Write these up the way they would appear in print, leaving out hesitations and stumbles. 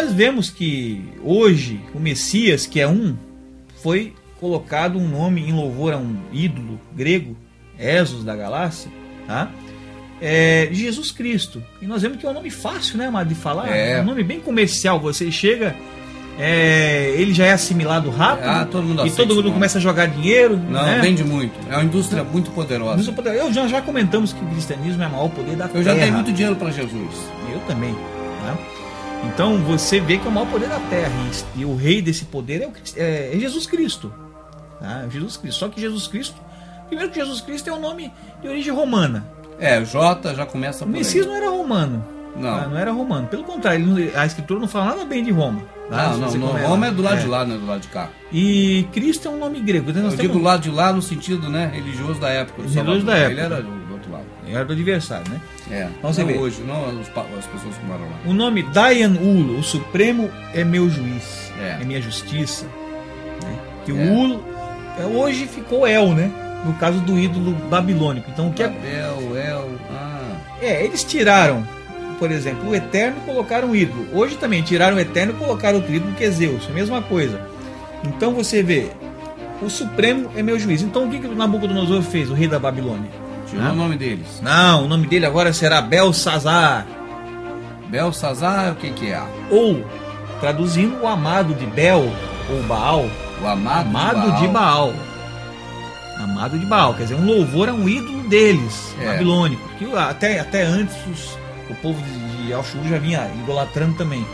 nós vemos que hoje o Messias, que é foi colocado um nome em louvor a um ídolo grego, Esos da Galácia, tá? Jesus Cristo. E nós vemos que é um nome fácil, né, amado, de falar. É um nome bem comercial. Você chega, ele já é assimilado rápido, todo mundo e todo mundo começa a jogar dinheiro. Não, né? Vende muito. É uma indústria muito poderosa. Já comentamos que o cristianismo é o maior poder da terra. Eu já dei muito dinheiro para Jesus. Eu também. Né? Então você vê que é o maior poder da terra. E o rei desse poder é Jesus Cristo. Tá? Jesus Cristo. Só que Jesus Cristo, primeiro que Jesus Cristo é um nome de origem romana. O J já começa por aí. O Messias não era romano. Não era romano. Pelo contrário, a escritura não fala nada bem de Roma. Tá? Roma é do lado de lá, não é do lado de cá. E Cristo é um nome grego. Eu digo do lado de lá no sentido, né, religioso da época. Religioso da época. Ele era do outro lado. Ele era do adversário, né? Então você vê. Hoje, não as pessoas que moram lá. O nome Dayan Ul, o Supremo é meu juiz, é minha justiça. Né? Que o Ul hoje ficou El, né? No caso do ídolo babilônico. Então o que eles tiraram, por exemplo, o Eterno e colocaram o ídolo. Hoje também tiraram o Eterno e colocaram outro ídolo que é Zeus, a mesma coisa. Então você vê, o Supremo é meu juiz. Então o que Nabucodonosor fez, o rei da Babilônia? Tirou o nome deles. Não, o nome dele agora será Belsazar. Belsazar, o que é? Ou, traduzindo, o amado de Bel, ou Baal. O amado de Baal. Amado de Baal, quer dizer, um louvor a um ídolo deles, babilônico. Que até antes o povo de Al-Shur já vinha idolatrando também.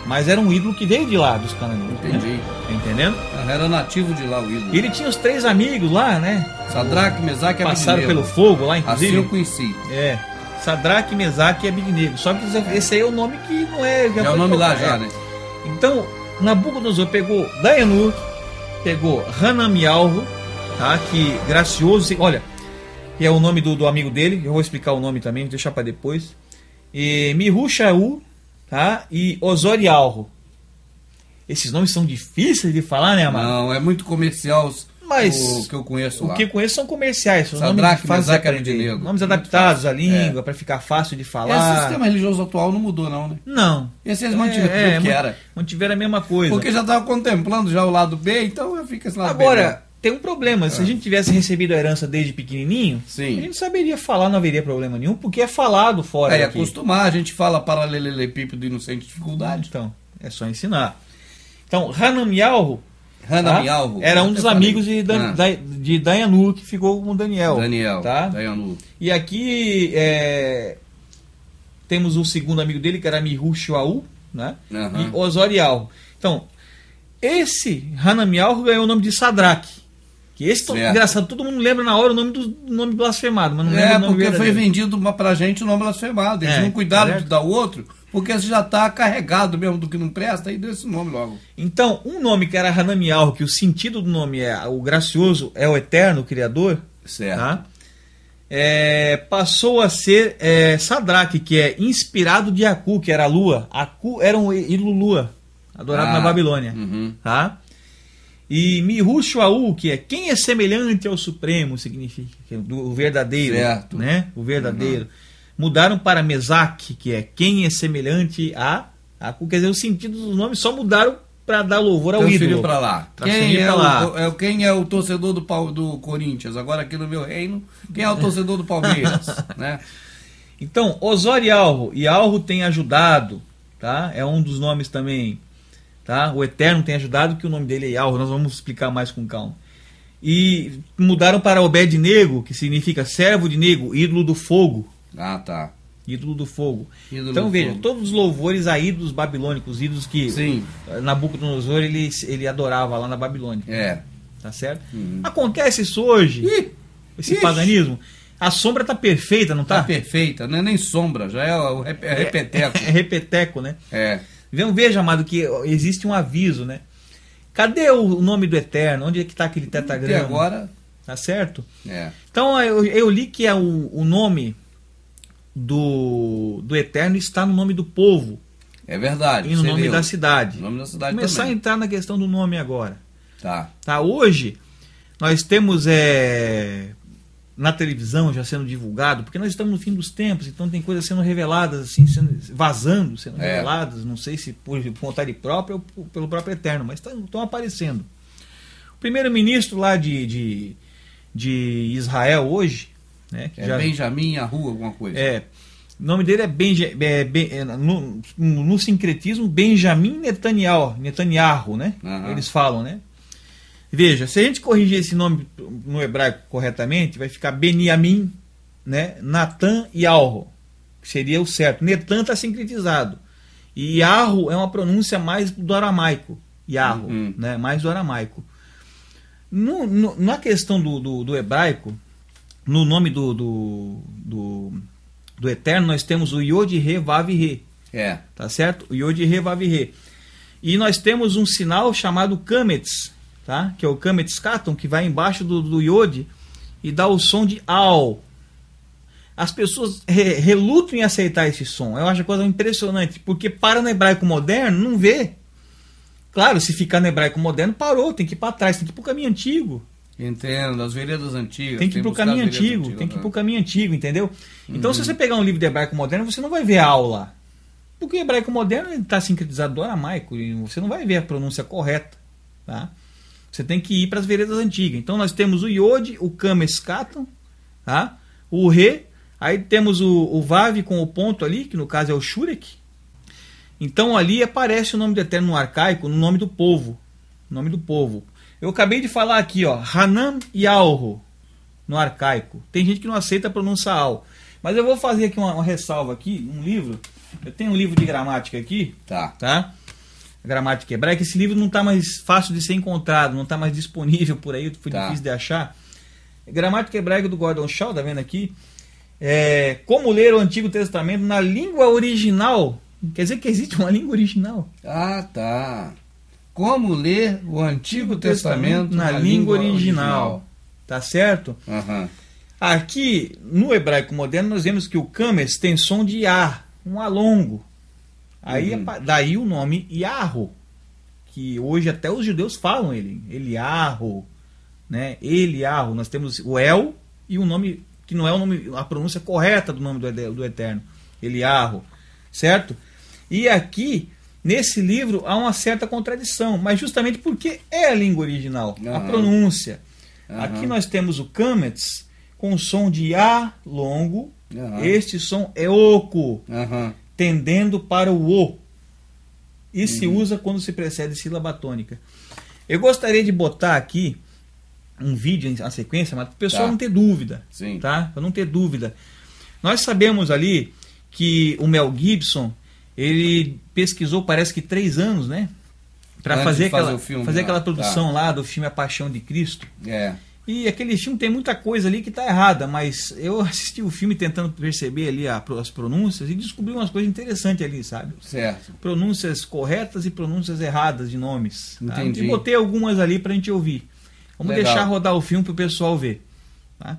Mas era um ídolo que veio de lá, dos cananeus. Entendi. Né? Entendendo? Era nativo de lá o ídolo. E ele tinha os 3 amigos lá, né? Sadraque, Mesaque e Abednego. Passaram pelo fogo lá, inclusive. Assim eu conheci. Sadraque, Mesaque e Abednego. Só que esse aí é o nome que não é... É o nome lá já, né? Então, Nabucodonosor pegou Dayanur, pegou Hanamialro, tá? Que gracioso... Olha, que é o nome do amigo dele. Eu vou explicar o nome também, vou deixar para depois. E Mihu-Shaú, tá? E Osorialro. Esses nomes são difíceis de falar, né, amado? Não, é muito comercial. Mas o que eu conheço lá. O que eu conheço são comerciais. São Sadraque, Mesaque e Abednego. Nomes adaptados à língua, para ficar fácil de falar. Esse sistema religioso atual não mudou, não, né? Não. Esse eles mantiveram tudo que era. Mantiveram a mesma coisa. Porque já estava contemplando já o lado B, então eu fico esse lado B. Agora, tem um problema. Se a gente tivesse recebido a herança desde pequenininho, sim, a gente saberia falar, não haveria problema nenhum, porque é falado fora daqui. Acostumar, a gente fala paralelepípedo e não sente dificuldade. Então, é só ensinar. Então, Hanamialro era um dos amigos de Dayanur, que ficou com Daniel. Tá? Dayanur. E aqui temos o segundo amigo dele, que era Mihu-Shaú, né? E Osorialro. Então, esse Hanamialro ganhou o nome de Sadraque. Que esse, engraçado, todo mundo lembra na hora o nome blasfemado, mas não lembra o nome porque verdadeiro. Foi vendido pra gente o nome blasfemado. Eles não cuidaram de dar o outro, porque já está carregado mesmo do que não presta, aí deu esse nome logo. Então, um nome que era Hanamialro, que o sentido do nome é o gracioso, é o eterno, o criador, certo. Tá? Passou a ser Sadraque, que é inspirado de Aku, que era a lua. Aku era um ídolo lua, adorado na Babilônia. Tá? E Mihu-Shaú, que é quem é semelhante ao Supremo, significa o verdadeiro, certo. Né? O verdadeiro. Mudaram para Mesaque, que é quem é semelhante a Aku. Quer dizer, o sentido dos nomes só mudaram para dar louvor ao ídolo. Para lá. Quem é o torcedor do Corinthians? Agora aqui no meu reino, quem é o torcedor do Palmeiras? Né? Então, Osorialro e Alro tem ajudado, tá? É um dos nomes também. Tá? O Eterno tem ajudado, que o nome dele é Alro, nós vamos explicar mais com calma. E mudaram para Obed-Nego, que significa servo de Nego, ídolo do fogo. Tá. Ídolo do fogo. Então veja, todos os louvores a ídolos babilônicos, ídolos que Nabucodonosor ele adorava lá na Babilônia. Tá certo? Acontece isso hoje, esse paganismo. A sombra tá perfeita, não tá? Tá perfeita, não é nem sombra, já é o repeteco. É repeteco, né? Veja, amado, que existe um aviso, né? Cadê o nome do Eterno? Onde é que está aquele tetagrama? E agora? Tá certo? Então eu li que o nome do Eterno está no nome do povo. É verdade. E no nome da cidade. No nome da cidade começar também. A entrar na questão do nome agora. Tá. Hoje nós temos na televisão já sendo divulgado, porque nós estamos no fim dos tempos, então tem coisas sendo reveladas, assim, sendo reveladas, não sei se por vontade própria ou pelo próprio Eterno, mas estão aparecendo. O primeiro-ministro lá de Israel hoje, né, que Benjamin Yahu, alguma coisa. O nome dele no sincretismo, Benjamin Netanyahu, né? Eles falam, né? Veja, se a gente corrigir esse nome no hebraico corretamente, vai ficar Beniamim, né? Natan Yahu, que seria o certo. Netan está sincretizado. E Yahu é uma pronúncia mais do aramaico. Yahu, né? Mais do aramaico. Na questão do hebraico, no nome do Eterno, nós temos o Yod Re Vav Re. Tá certo? O Yod Re Vav Re. E nós temos um sinal chamado Kametz, tá? Que é o Kametz Katon, que vai embaixo do Yod e dá o som de Al. As pessoas relutam em aceitar esse som. Eu acho a coisa impressionante, porque para no hebraico moderno, não vê. Claro, se ficar no hebraico moderno, parou, tem que ir para trás, tem que ir para o caminho antigo. Entendo, as veredas antigas. Tem que ir para o caminho antigo, tem que ir para o caminho antigo, entendeu? Então, se você pegar um livro de hebraico moderno, você não vai ver aula. Porque o hebraico moderno está sincretizado do aramaico, e você não vai ver a pronúncia correta, tá? Você tem que ir para as veredas antigas. Então, nós temos o Yod, o Kames Katon, tá? O Re, aí temos o Vav com o ponto ali, que no caso é o Shurek. Então, ali aparece o nome do Eterno no arcaico, no nome do povo. Nome do povo. Eu acabei de falar aqui, ó, Hanam Yahu, no arcaico. Tem gente que não aceita a pronúncia Al. Mas eu vou fazer aqui uma ressalva aqui, um livro. Eu tenho um livro de gramática aqui, tá? Gramática hebraica. Esse livro não está mais fácil de ser encontrado, não está mais disponível por aí, foi difícil de achar. Gramática hebraica do Gordon Shaw, tá vendo aqui? Como ler o Antigo Testamento na língua original. Quer dizer que existe uma língua original. Tá. Como ler o Antigo Testamento na língua original. Tá certo? Aqui, no hebraico moderno, nós vemos que o Kames tem som de A, um A longo. Aí, daí o nome Yahu, que hoje até os judeus falam Eliyahu, né? Eliyahu. Nós temos o El e o nome, que não é o nome, a pronúncia correta do nome do Eterno. Eliyahu, certo? E aqui, nesse livro, há uma certa contradição, mas justamente porque é a língua original, a pronúncia. Aqui nós temos o Kametz com o som de A longo, este som é oco, tendendo para o O. E se usa quando se precede sílaba tônica. Eu gostaria de botar aqui um vídeo na sequência, mas para o pessoal não ter dúvida. Tá? Para não ter dúvida. Nós sabemos ali que o Mel Gibson, ele pesquisou, parece que 3 anos, né? Para fazer aquela produção lá do filme A Paixão de Cristo. E aquele filme tem muita coisa ali que está errada, mas eu assisti o filme tentando perceber ali as pronúncias e descobri umas coisas interessantes ali, sabe? Certo. Pronúncias corretas e pronúncias erradas de nomes. Entendi. Tá? E botei algumas ali para a gente ouvir. Vamos deixar rodar o filme para o pessoal ver. Tá?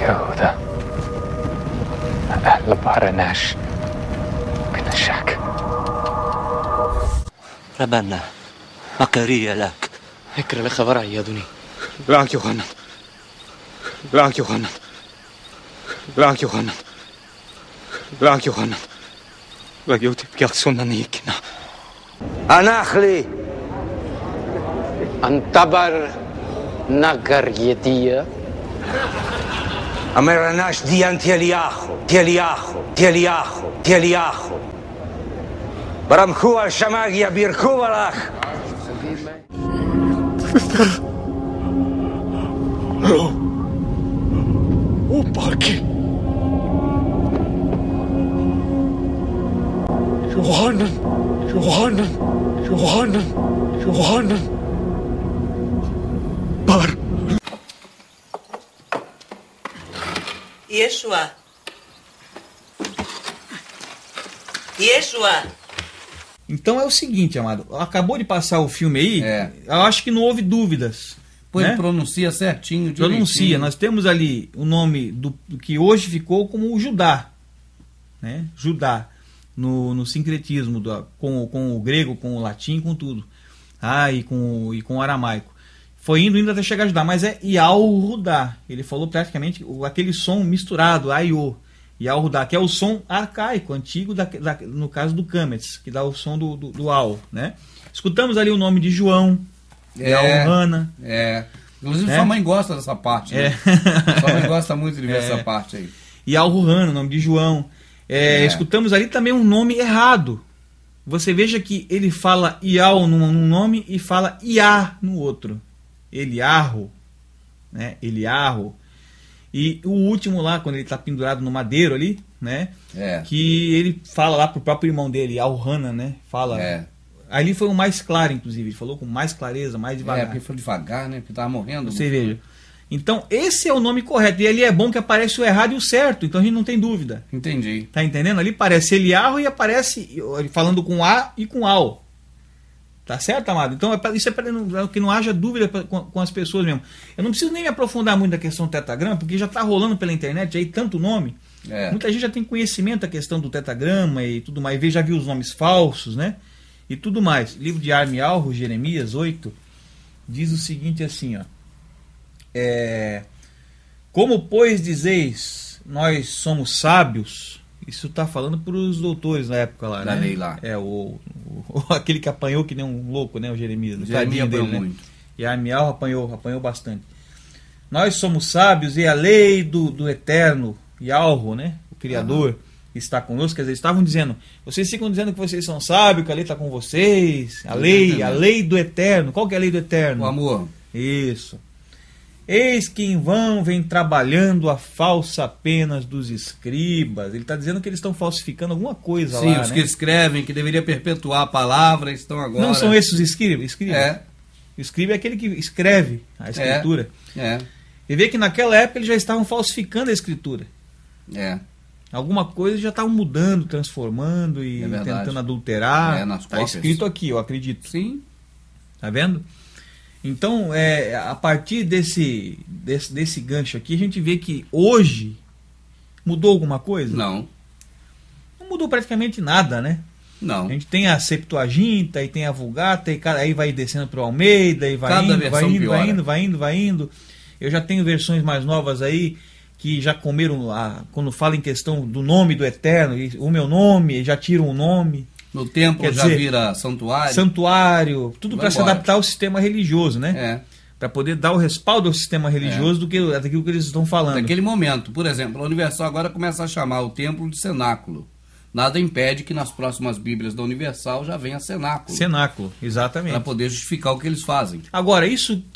يهوذا أهل بارناش بنشاك ربنا مكرية لك اكر لخبر عيادني لاك يوحنا لاك يوحنا لاك يوحنا لاك يوحنا لاك يوتي بيغسونا نيكنا أنا أخلي انتبر نقر يدية أمرناش ديان تيلياخو برمخو الشماغيا بيركو الأخ وباكي يوحنا بار ישוע. Yeshua. Então é o seguinte, amado, acabou de passar o filme aí, eu acho que não houve dúvidas. Pois né? ele pronuncia certinho, Pronuncia, nós temos ali o nome do que hoje ficou como o Judá, né? Judá, no sincretismo, com o grego, com o latim, com tudo, e com o aramaico. Foi indo até chegar a Judá, mas é Yahudá. Ele falou praticamente aquele som misturado, Aiô. Yahudá, que é o som arcaico, antigo, no caso do Kametz, que dá o som do Al, né? Escutamos ali o nome de João, Yahuana. Inclusive sua mãe gosta dessa parte, né? Sua mãe gosta muito de ver essa parte aí. Yahuana, o nome de João. Escutamos ali também um nome errado. Você veja que ele fala Ial num nome e fala Iá no outro. Eliarro, né? Eliarro. E o último lá, quando ele está pendurado no madeiro ali, né? Que ele fala lá pro próprio irmão dele, Al-Hana, né? Fala. Ali foi o mais claro, inclusive. Ele falou com mais clareza, mais devagar. Porque foi devagar, né? Porque tava morrendo. Você veja. Então, esse é o nome correto. E ali é bom que aparece o errado e o certo. Então a gente não tem dúvida. Entendi. Tá entendendo? Ali aparece Eliarro e aparece ele falando com A e com Al. Tá certo, amado? Então isso é para que não haja dúvida com as pessoas mesmo. Eu não preciso nem me aprofundar muito na questão do tetagrama, porque já está rolando pela internet aí tanto nome. Muita gente já tem conhecimento da questão do tetagrama e tudo mais. Já viu os nomes falsos, né? E tudo mais. Livro de Armialro, Jeremias 8, diz o seguinte assim, ó. Como, pois, dizeis, nós somos sábios... Isso está falando para os doutores na época lá, da né? lei lá. Aquele que apanhou que nem um louco, né? O Jeremias. O Jeremias apanhou dele, muito. Né? E a Armial apanhou bastante. Nós somos sábios e a lei do Eterno, Yahweh, né? O Criador, está conosco. Quer dizer, estavam dizendo, vocês ficam dizendo que vocês são sábios, que a lei está com vocês. A lei do Eterno. Qual que é a lei do Eterno? O amor. Isso. Eis que em vão vem trabalhando a falsa penas dos escribas. Ele está dizendo que eles estão falsificando alguma coisa lá. Sim, os que escrevem, que deveria perpetuar a palavra, estão agora... Não são esses os escribas? Escriba é aquele que escreve a escritura. E vê que naquela época eles já estavam falsificando a escritura. Alguma coisa já estavam mudando, transformando e tentando adulterar. Está escrito aqui, eu acredito. Sim. Tá vendo? Então, a partir desse gancho aqui, a gente vê que hoje mudou alguma coisa? Não. Não mudou praticamente nada, né? Não. A gente tem a Septuaginta, e tem a Vulgata, e aí vai descendo para o Almeida, e vai indo. Eu já tenho versões mais novas aí, que já comeram, quando fala em questão do nome do Eterno, o meu nome, já tiram o nome. No templo já vira santuário. Santuário, tudo para se adaptar ao sistema religioso, né? Para poder dar o respaldo ao sistema religioso daquilo que eles estão falando. Naquele momento, por exemplo, a Universal agora começa a chamar o templo de cenáculo. Nada impede que nas próximas Bíblias da Universal já venha cenáculo. Cenáculo, exatamente. Para poder justificar o que eles fazem. Agora,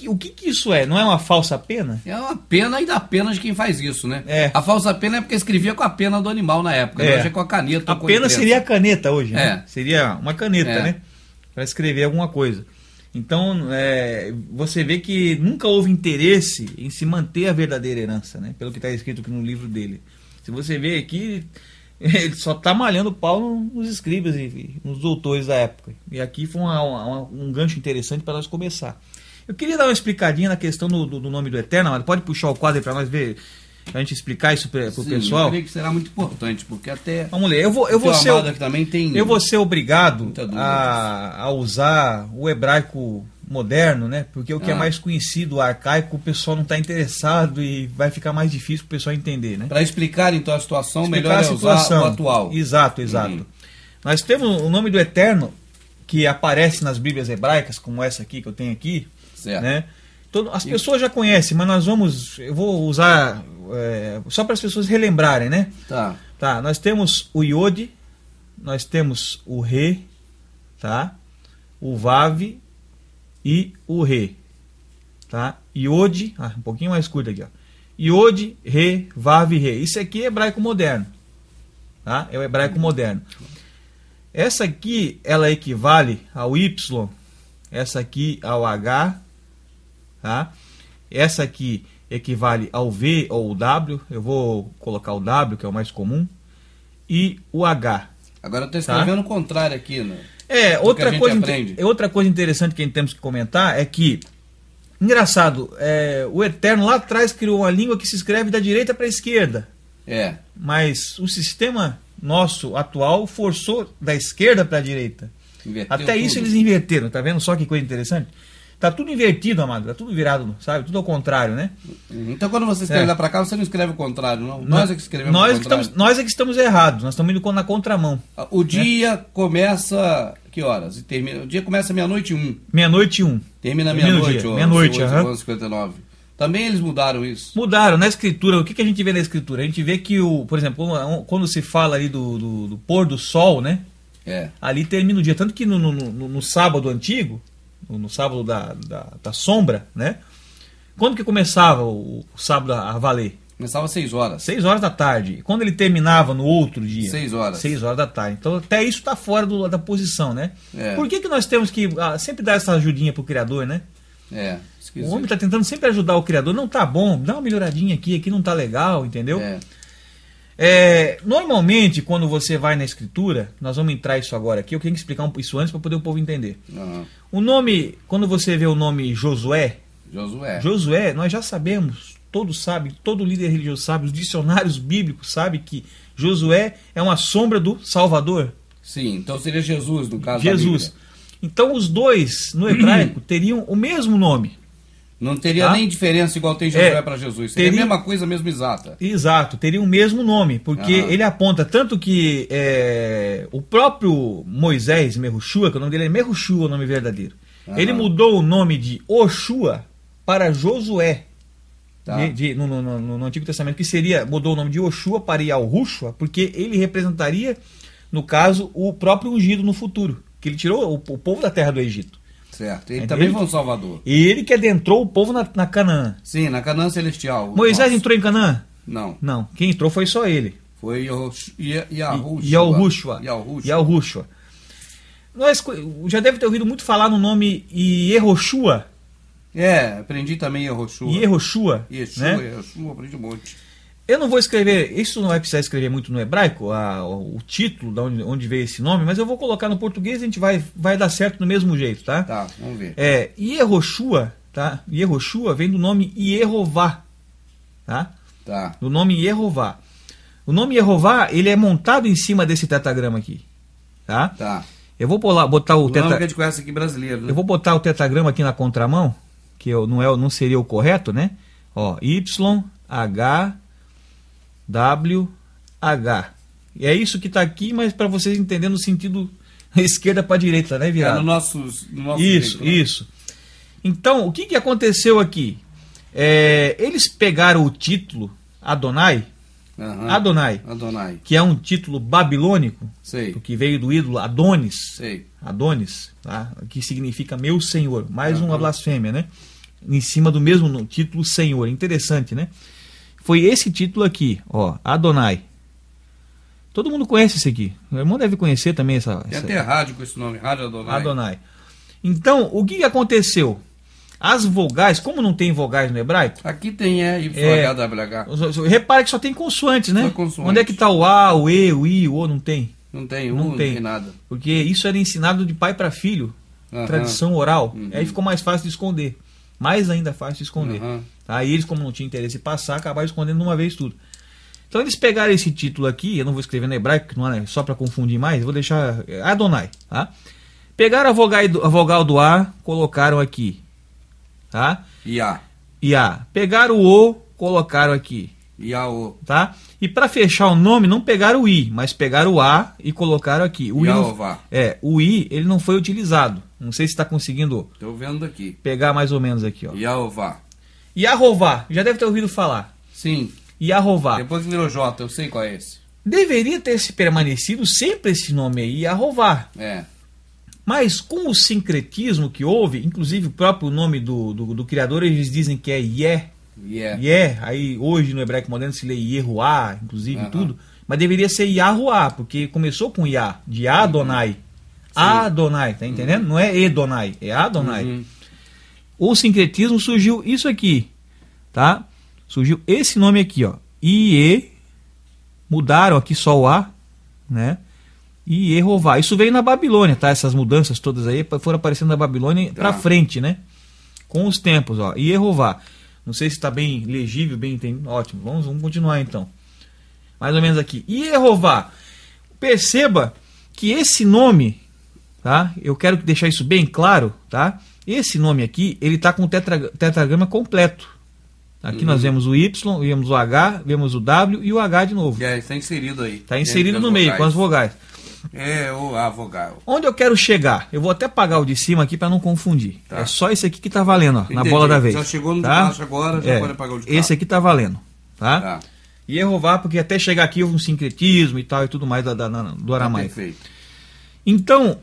o que isso é? Não é uma falsa pena? É uma pena e da pena de quem faz isso, né? A falsa pena é porque escrevia com a pena do animal na época. Hoje é com a caneta. A pena seria a caneta hoje, né? Seria uma caneta, né? Para escrever alguma coisa. Então, você vê que nunca houve interesse em se manter a verdadeira herança, né? Pelo que está escrito aqui no livro dele. Se você vê aqui... Ele só está malhando o pau nos escribas e nos doutores da época. E aqui foi um gancho interessante para nós começar. Eu queria dar uma explicadinha na questão do nome do Eterno, mas pode puxar o quadro aí para nós ver, para a gente explicar isso para o pessoal? Eu creio que será muito importante, porque até... Vamos ler, eu vou ser obrigado a usar o hebraico moderno, né? Porque o que é mais conhecido, o arcaico, o pessoal não está interessado e vai ficar mais difícil para o pessoal entender, né? Para explicar então a situação, melhor é usar o atual. Exato. Nós temos o nome do Eterno que aparece nas Bíblias hebraicas, como essa aqui que eu tenho aqui, né? As pessoas já conhecem, mas eu vou usar só para as pessoas relembrarem, né? Tá. Nós temos o Iode, nós temos o Re, tá? O Vav e o Re, tá? Iode, um pouquinho mais curto aqui, ó. Iode, Re, Vav, Re. Isso aqui é hebraico moderno, tá? É o hebraico moderno. Essa aqui, ela equivale ao Y, essa aqui ao H, tá? Essa aqui equivale ao V ou ao W, eu vou colocar o W, que é o mais comum, e o H. Agora eu estou escrevendo o contrário aqui, né? Outra coisa interessante que a gente temos que comentar é que, engraçado, o Eterno lá atrás criou uma língua que se escreve da direita para a esquerda. Mas o sistema nosso atual forçou da esquerda para a direita. Inverteu Até tudo. isso eles inverteram, tá vendo só que coisa interessante? Tá tudo invertido, amado, tá tudo virado, sabe? Tudo ao contrário, né? Então quando você escreve lá pra cá, você não escreve o contrário, não? Nós é que escrevemos o contrário. Nós é que estamos errados, nós estamos indo na contramão. O dia começa... Que horas? E termina... O dia começa meia-noite e 1. Meia-noite e 1. Termina meia-noite, meia-noite, 11h59. Também eles mudaram isso? Mudaram. Na escritura, o que a gente vê na escritura? A gente vê que, por exemplo, quando se fala ali do pôr do sol, né? Ali termina o dia. Tanto que no sábado antigo, no sábado da sombra, né? Quando que começava o sábado a valer? Começava às 6 horas. 6 horas da tarde. E quando ele terminava no outro dia? 6 horas. 6 horas da tarde. Então até isso está fora da posição, né? Por que nós temos que sempre dar essa ajudinha pro Criador, né? Esquisito. O homem está tentando sempre ajudar o Criador. Não tá bom, dá uma melhoradinha aqui não tá legal, entendeu? Normalmente, quando você vai na escritura, nós vamos entrar isso agora aqui, eu quero explicar isso antes para poder o povo entender. O nome, quando você vê o nome Josué, nós já sabemos, todos sabem, todo líder religioso sabe, os dicionários bíblicos sabem que Josué é uma sombra do Salvador. Sim, então seria Jesus no caso Jesus. da Bíblia. Então os dois, no hebraico, teriam o mesmo nome. Não teria nem diferença igual tem Josué para Jesus. Seria a mesma coisa, mesmo exata. Exato, teria o mesmo nome, porque ele aponta tanto que o próprio Moisés, Merushua, que o nome dele é Merushua, o nome verdadeiro, ele mudou o nome de Oshua para Josué. No Antigo Testamento, que mudou o nome de Oshua para Yahushua, porque ele representaria, no caso, o próprio ungido no futuro, que ele tirou o povo da terra do Egito. Certo, ele também foi um salvador. E ele que adentrou o povo na Canaã. Sim, na Canaã celestial. Moisés entrou em Canaã? Não. Não, quem entrou foi só ele. Foi Yahushua. Nós já deve ter ouvido muito falar no nome Yehoshua. Aprendi também Yehoshua. Yehoshua, aprendi um monte. Eu não vou escrever, isso não vai precisar escrever muito no hebraico, o título, de onde veio esse nome, mas eu vou colocar no português e a gente vai dar certo do mesmo jeito, tá? Tá, vamos ver. Yehoshua, tá? Yehoshua vem do nome Yehová, tá? Tá. Do nome Yehová. O nome Yehová, ele é montado em cima desse tetragrama aqui, tá? Tá. Eu vou botar o tetragrama que a gente conhece aqui brasileiro, né? Eu vou botar o tetragrama aqui na contramão, que não seria o correto, né? YHWH. E é isso que está aqui, mas para vocês entenderem no sentido esquerda para direita, né, virado? No nosso isso, jeito, né? Isso. Então, o que aconteceu aqui? Eles pegaram o título Adonai, que é um título babilônico, que veio do ídolo Adonis, tá? Que significa meu senhor, mais uma blasfêmia, né? Em cima do mesmo título Senhor. Interessante, né? Foi esse título aqui, Adonai. Todo mundo conhece esse aqui. O irmão deve conhecer também essa. Tem até rádio com esse nome, Rádio Adonai. Adonai. Então, o que aconteceu? As vogais, como não tem vogais no hebraico? Aqui tem YHWH. Repare que só tem consoantes, né? Só consoantes. Onde é que está o A, o E, o I, o O? Não tem. Não tem, não tem nada. Porque isso era ensinado de pai para filho. Tradição oral. Aí ficou mais fácil de esconder. Mais ainda fácil de esconder. Aí eles, como não tinham interesse em passar, acabaram escondendo de uma vez tudo. Então eles pegaram esse título aqui, eu não vou escrever no hebraico, que não é só para confundir mais, eu vou deixar Adonai, tá? Pegaram a vogal do A, colocaram aqui, tá? Iá. Pegaram o O, colocaram aqui. Iaô. Tá? E para fechar o nome, não pegaram o I, mas pegaram o A e colocaram aqui. O I ele não foi utilizado. Não sei se está conseguindo. Estou vendo aqui. Pegar mais ou menos aqui, ó. Yahová. Já deve ter ouvido falar. Sim. Yahová. Depois virou J, eu sei qual é esse. Deveria ter se permanecido sempre esse nome aí, Yahová. Mas com o sincretismo que houve, inclusive o próprio nome do criador, eles dizem que é Yeh. Aí hoje no hebraico moderno se lê Yehuá, inclusive tudo. Mas deveria ser Yahuá, porque começou com Yah, de Adonai. Adonai, tá entendendo? Não é Edonai, é Adonai. O sincretismo surgiu isso aqui, tá? Surgiu esse nome aqui, ó. Mudaram aqui só o A, né? e Yehová. Isso veio na Babilônia, tá? Essas mudanças todas aí foram aparecendo na Babilônia para frente, né? Com os tempos, ó. Yehová. Não sei se está bem legível, bem entendido. Ótimo, vamos continuar então. Mais ou menos aqui. Yehová. Perceba que esse nome, tá? Eu quero deixar isso bem claro, tá? Esse nome aqui, ele está com o tetragrama completo. Aqui nós vemos o Y, vemos o H, vemos o W e o H de novo. Está inserido aí. Está inserido no meio, com as vogais. A vogal. Onde eu quero chegar? Eu vou até apagar o de cima aqui para não confundir. Tá. É só esse aqui que está valendo, ó, na bola da vez. Já chegou no de tá? baixo agora, já pode apagar o de cá. Esse aqui está valendo, tá? Tá. E Yehová, porque até chegar aqui houve um sincretismo e tal e tudo mais do aramaico. Perfeito. Então,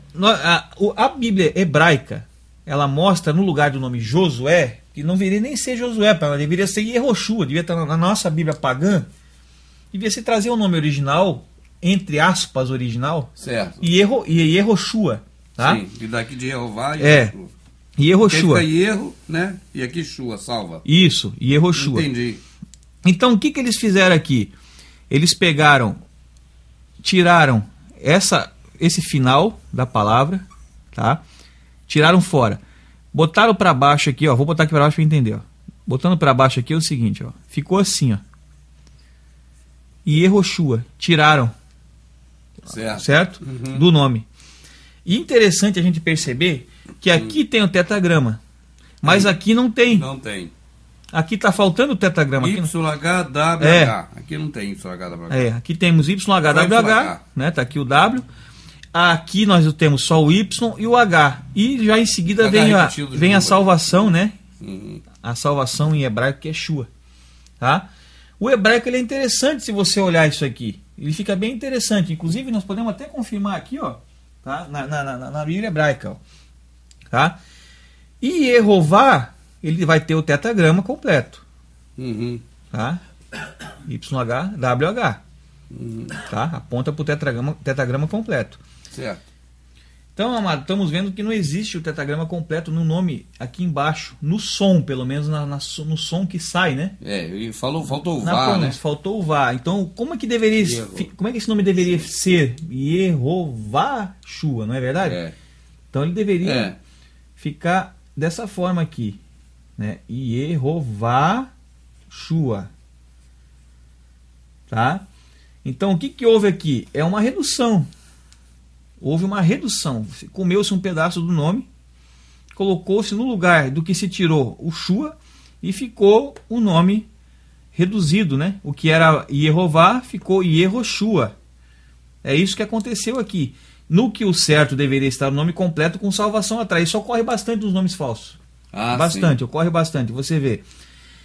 a Bíblia hebraica, ela mostra no lugar do nome Josué, que não deveria nem ser Josué, ela deveria ser Yehoshua, devia estar na nossa Bíblia pagã, devia se trazer o nome original, entre aspas, original, certo. e Yehoshua, tá? Sim, e daqui de Yehová e Yehoshua. Yehoshua. Fica Yerro, né? E aqui Shua, salva. Isso, Yehoshua. Entendi. Então, o que eles fizeram aqui? Eles tiraram esse final da palavra, tá? Tiraram fora. Botaram para baixo aqui, ó. Vou botar aqui para baixo para entender, ó. Botando para baixo aqui é o seguinte, ó. Ficou assim, ó. E Yehoshua. Tiraram. Certo? Uhum. Do nome. E interessante a gente perceber que aqui tem o tetragrama, mas aqui não tem. Não tem. Aqui está faltando o tetragrama. YHWH. Aqui não tem YHWH. Aqui temos YHWH, né? Tá aqui o W. Aqui nós temos só o Y e o H. E já em seguida vem a salvação, né? Uhum. A salvação em hebraico, que é Shua. Tá? O hebraico ele é interessante se você olhar isso aqui. Ele fica bem interessante. Inclusive, nós podemos até confirmar aqui, ó, tá? na Bíblia hebraica. Ó, tá? E Yehová, ele vai ter o tetragrama completo. Uhum. Tá? YHWH. Tá? Aponta para o tetragrama completo. Certo. Então, amado, estamos vendo que não existe o tetragrama completo no nome aqui embaixo, no som, pelo menos no som que sai, né? E faltou o VA, né? Faltou o VA. Então, como é que esse nome deveria ser? Yehová Shua, não é verdade? Então, ele deveria ficar dessa forma aqui, né? Yehová Shua. Tá? Então, o que houve aqui? É uma redução. Houve uma redução. Comeu-se um pedaço do nome, colocou-se no lugar do que se tirou o Shua e ficou o nome reduzido, né? O que era Yehová ficou Yehoshua. É isso que aconteceu aqui. No que o certo deveria estar o nome completo com salvação atrás. Isso ocorre bastante nos nomes falsos. Bastante, sim. Ocorre bastante, você vê.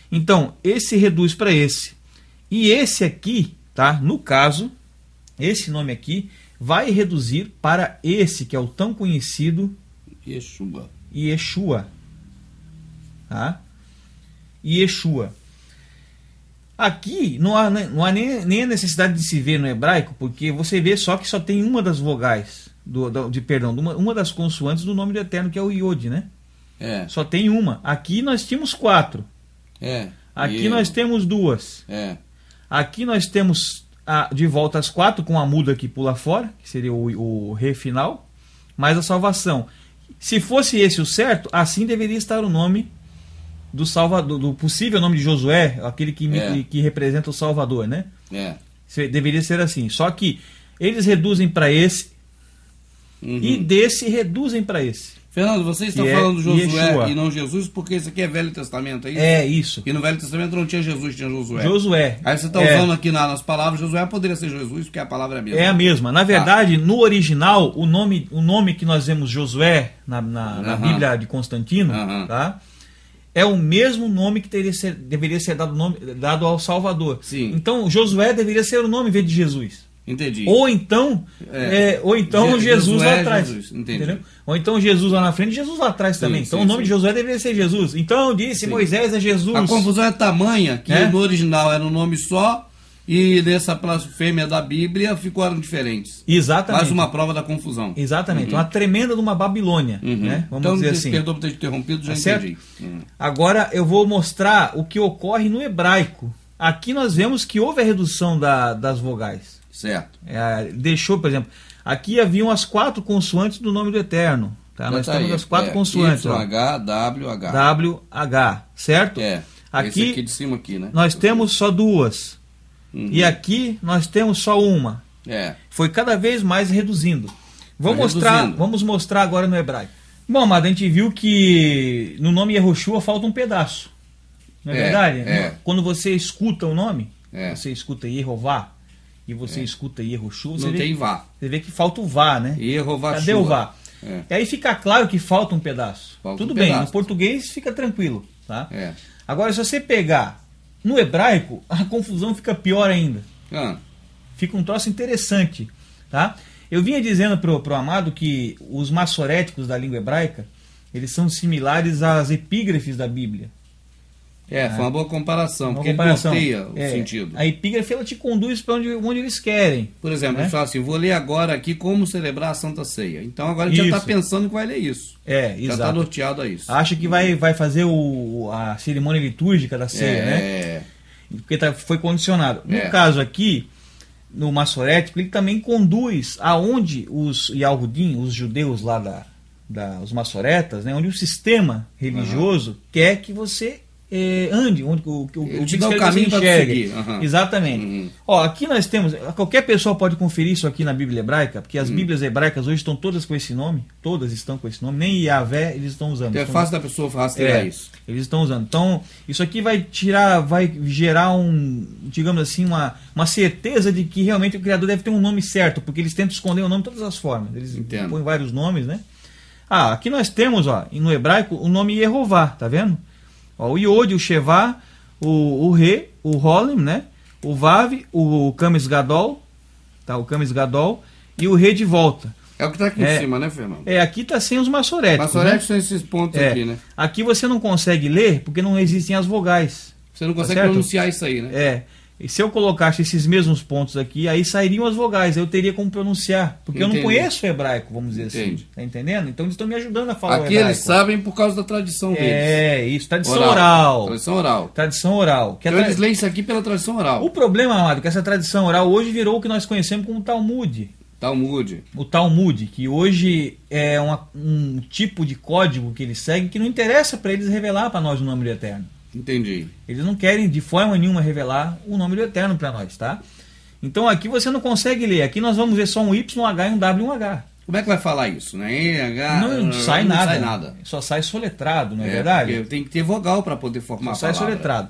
Então, esse reduz para esse. E esse aqui, tá? No caso, esse nome aqui vai reduzir para esse, que é o tão conhecido Yeshua. Tá? Yeshua. Aqui não há nem a necessidade de se ver no hebraico, porque você vê só que só tem uma das vogais, uma das consoantes do nome do Eterno, que é o Yod, né? Só tem uma. Aqui nós tínhamos 4. Aqui nós temos 2. Aqui nós temos de volta as 4 com a muda que pula fora, que seria o Re final, mais a salvação. Se fosse esse o certo, assim deveria estar o nome do Salvador, do possível nome de Josué, aquele que representa o Salvador, né? Deveria ser assim. Só que eles reduzem para esse e desse reduzem para esse. Fernando, você está falando Josué Yeshua. E não Jesus, porque isso aqui é Velho Testamento, é isso? É isso. E no Velho Testamento não tinha Jesus, tinha Josué. Josué. Aí você está usando aqui nas palavras, Josué poderia ser Jesus, porque a palavra é a mesma. É a mesma. Na verdade, no original, o nome que nós vemos Josué na Bíblia de Constantino, tá? É o mesmo nome que deveria ser dado ao Salvador. Sim. Então, Josué deveria ser o nome em vez de Jesus. Entendi. Ou então Jesus lá atrás. Entendeu? Ou então Jesus lá na frente e Jesus lá atrás também. Então o nome de Josué deveria ser Jesus. Então disse Moisés a Jesus. A confusão é tamanha que no original era um nome só e nessa blasfêmia da Bíblia ficaram diferentes. Exatamente. Mais uma prova da confusão. Exatamente. Uma tremenda de uma Babilônia. Né? Vamos dizer assim. Perdoa por ter interrompido, já entendi. Agora eu vou mostrar o que ocorre no hebraico. Aqui nós vemos que houve a redução das vogais. Certo. Deixou, por exemplo, Aqui haviam as 4 consoantes do nome do Eterno. Tá? Nós temos as 4 consoantes. H, W, H. W, H, certo? Aqui, esse aqui de cima aqui, né? Nós temos só 2. E aqui nós temos só 1. Foi cada vez mais reduzindo. Vamos mostrar agora no hebraico. Bom, amado, a gente viu que no nome Yehoshua falta um pedaço. Não é verdade? Quando você escuta o nome, você escuta Yehová e você escuta Yehoshua, não tem Vá. Você vê que falta o Vá, né? Yehová. Cadê o Vá? E aí fica claro que falta um pedaço. Tudo bem, no português fica tranquilo. Tá? Agora, se você pegar no hebraico, a confusão fica pior ainda. Fica um troço interessante. Tá? Eu vinha dizendo pro amado que os maçoréticos da língua hebraica, eles são similares às epígrafes da Bíblia. Foi uma boa comparação, porque ele norteia o sentido. A epígrafe, ela te conduz para onde eles querem. Por exemplo, eles falam assim, vou ler agora aqui como celebrar a Santa Ceia. Então agora a gente já está pensando que vai ler isso. Exato. Já está norteado a isso. Acha que vai fazer a cerimônia litúrgica da ceia, né? Porque foi condicionado. No caso aqui, no maçorético, ele também conduz aonde os Yahudim, os judeus lá os maçoretas, né, onde o sistema religioso quer que você ande, onde ele te dá o caminho para seguir. Exatamente. Ó, aqui nós temos, qualquer pessoa pode conferir isso aqui na Bíblia hebraica, porque as Bíblias hebraicas hoje estão todas com esse nome, todas estão com esse nome, nem Yahvé eles estão usando. É fácil da pessoa rastrear isso. Eles estão usando. Então, isso aqui vai gerar digamos assim, uma certeza de que realmente o Criador deve ter um nome certo, porque eles tentam esconder o nome de todas as formas. Eles põem vários nomes, né? Aqui nós temos, ó, no hebraico, o nome Yehová, tá vendo? Ó, o Iod, o Shevá, o Re, o Rolim, né? O Vav, o Kames Gadol, tá? O Kames Gadol e o Re de volta. É o que está aqui em cima, né, Fernando? Aqui está sem os maçoréticos. Maçoréticos são esses pontos aqui, né? Aqui você não consegue ler porque não existem as vogais. Você não consegue pronunciar isso aí, né? E se eu colocasse esses mesmos pontos aqui, aí sairiam as vogais, eu teria como pronunciar. Porque eu não conheço o hebraico, vamos dizer assim. Tá entendendo? Então eles estão me ajudando a falar o hebraico. Aqui eles sabem por causa da tradição deles. Isso, tradição oral. Tradição oral. Então eles leem isso aqui pela tradição oral. O problema, amado, é que essa tradição oral hoje virou o que nós conhecemos como Talmud. O Talmud, que hoje é um tipo de código que eles seguem que não interessa para eles revelar para nós o nome do Eterno. Entendi. Eles não querem de forma nenhuma revelar o nome do Eterno para nós, tá? Então aqui você não consegue ler. Aqui nós vamos ver só um YH e um W e um H. Como é que vai falar isso? Né? Não sai nada. Só sai soletrado, não é verdade? Porque tem que ter vogal para poder formar a palavra. Só sai soletrado.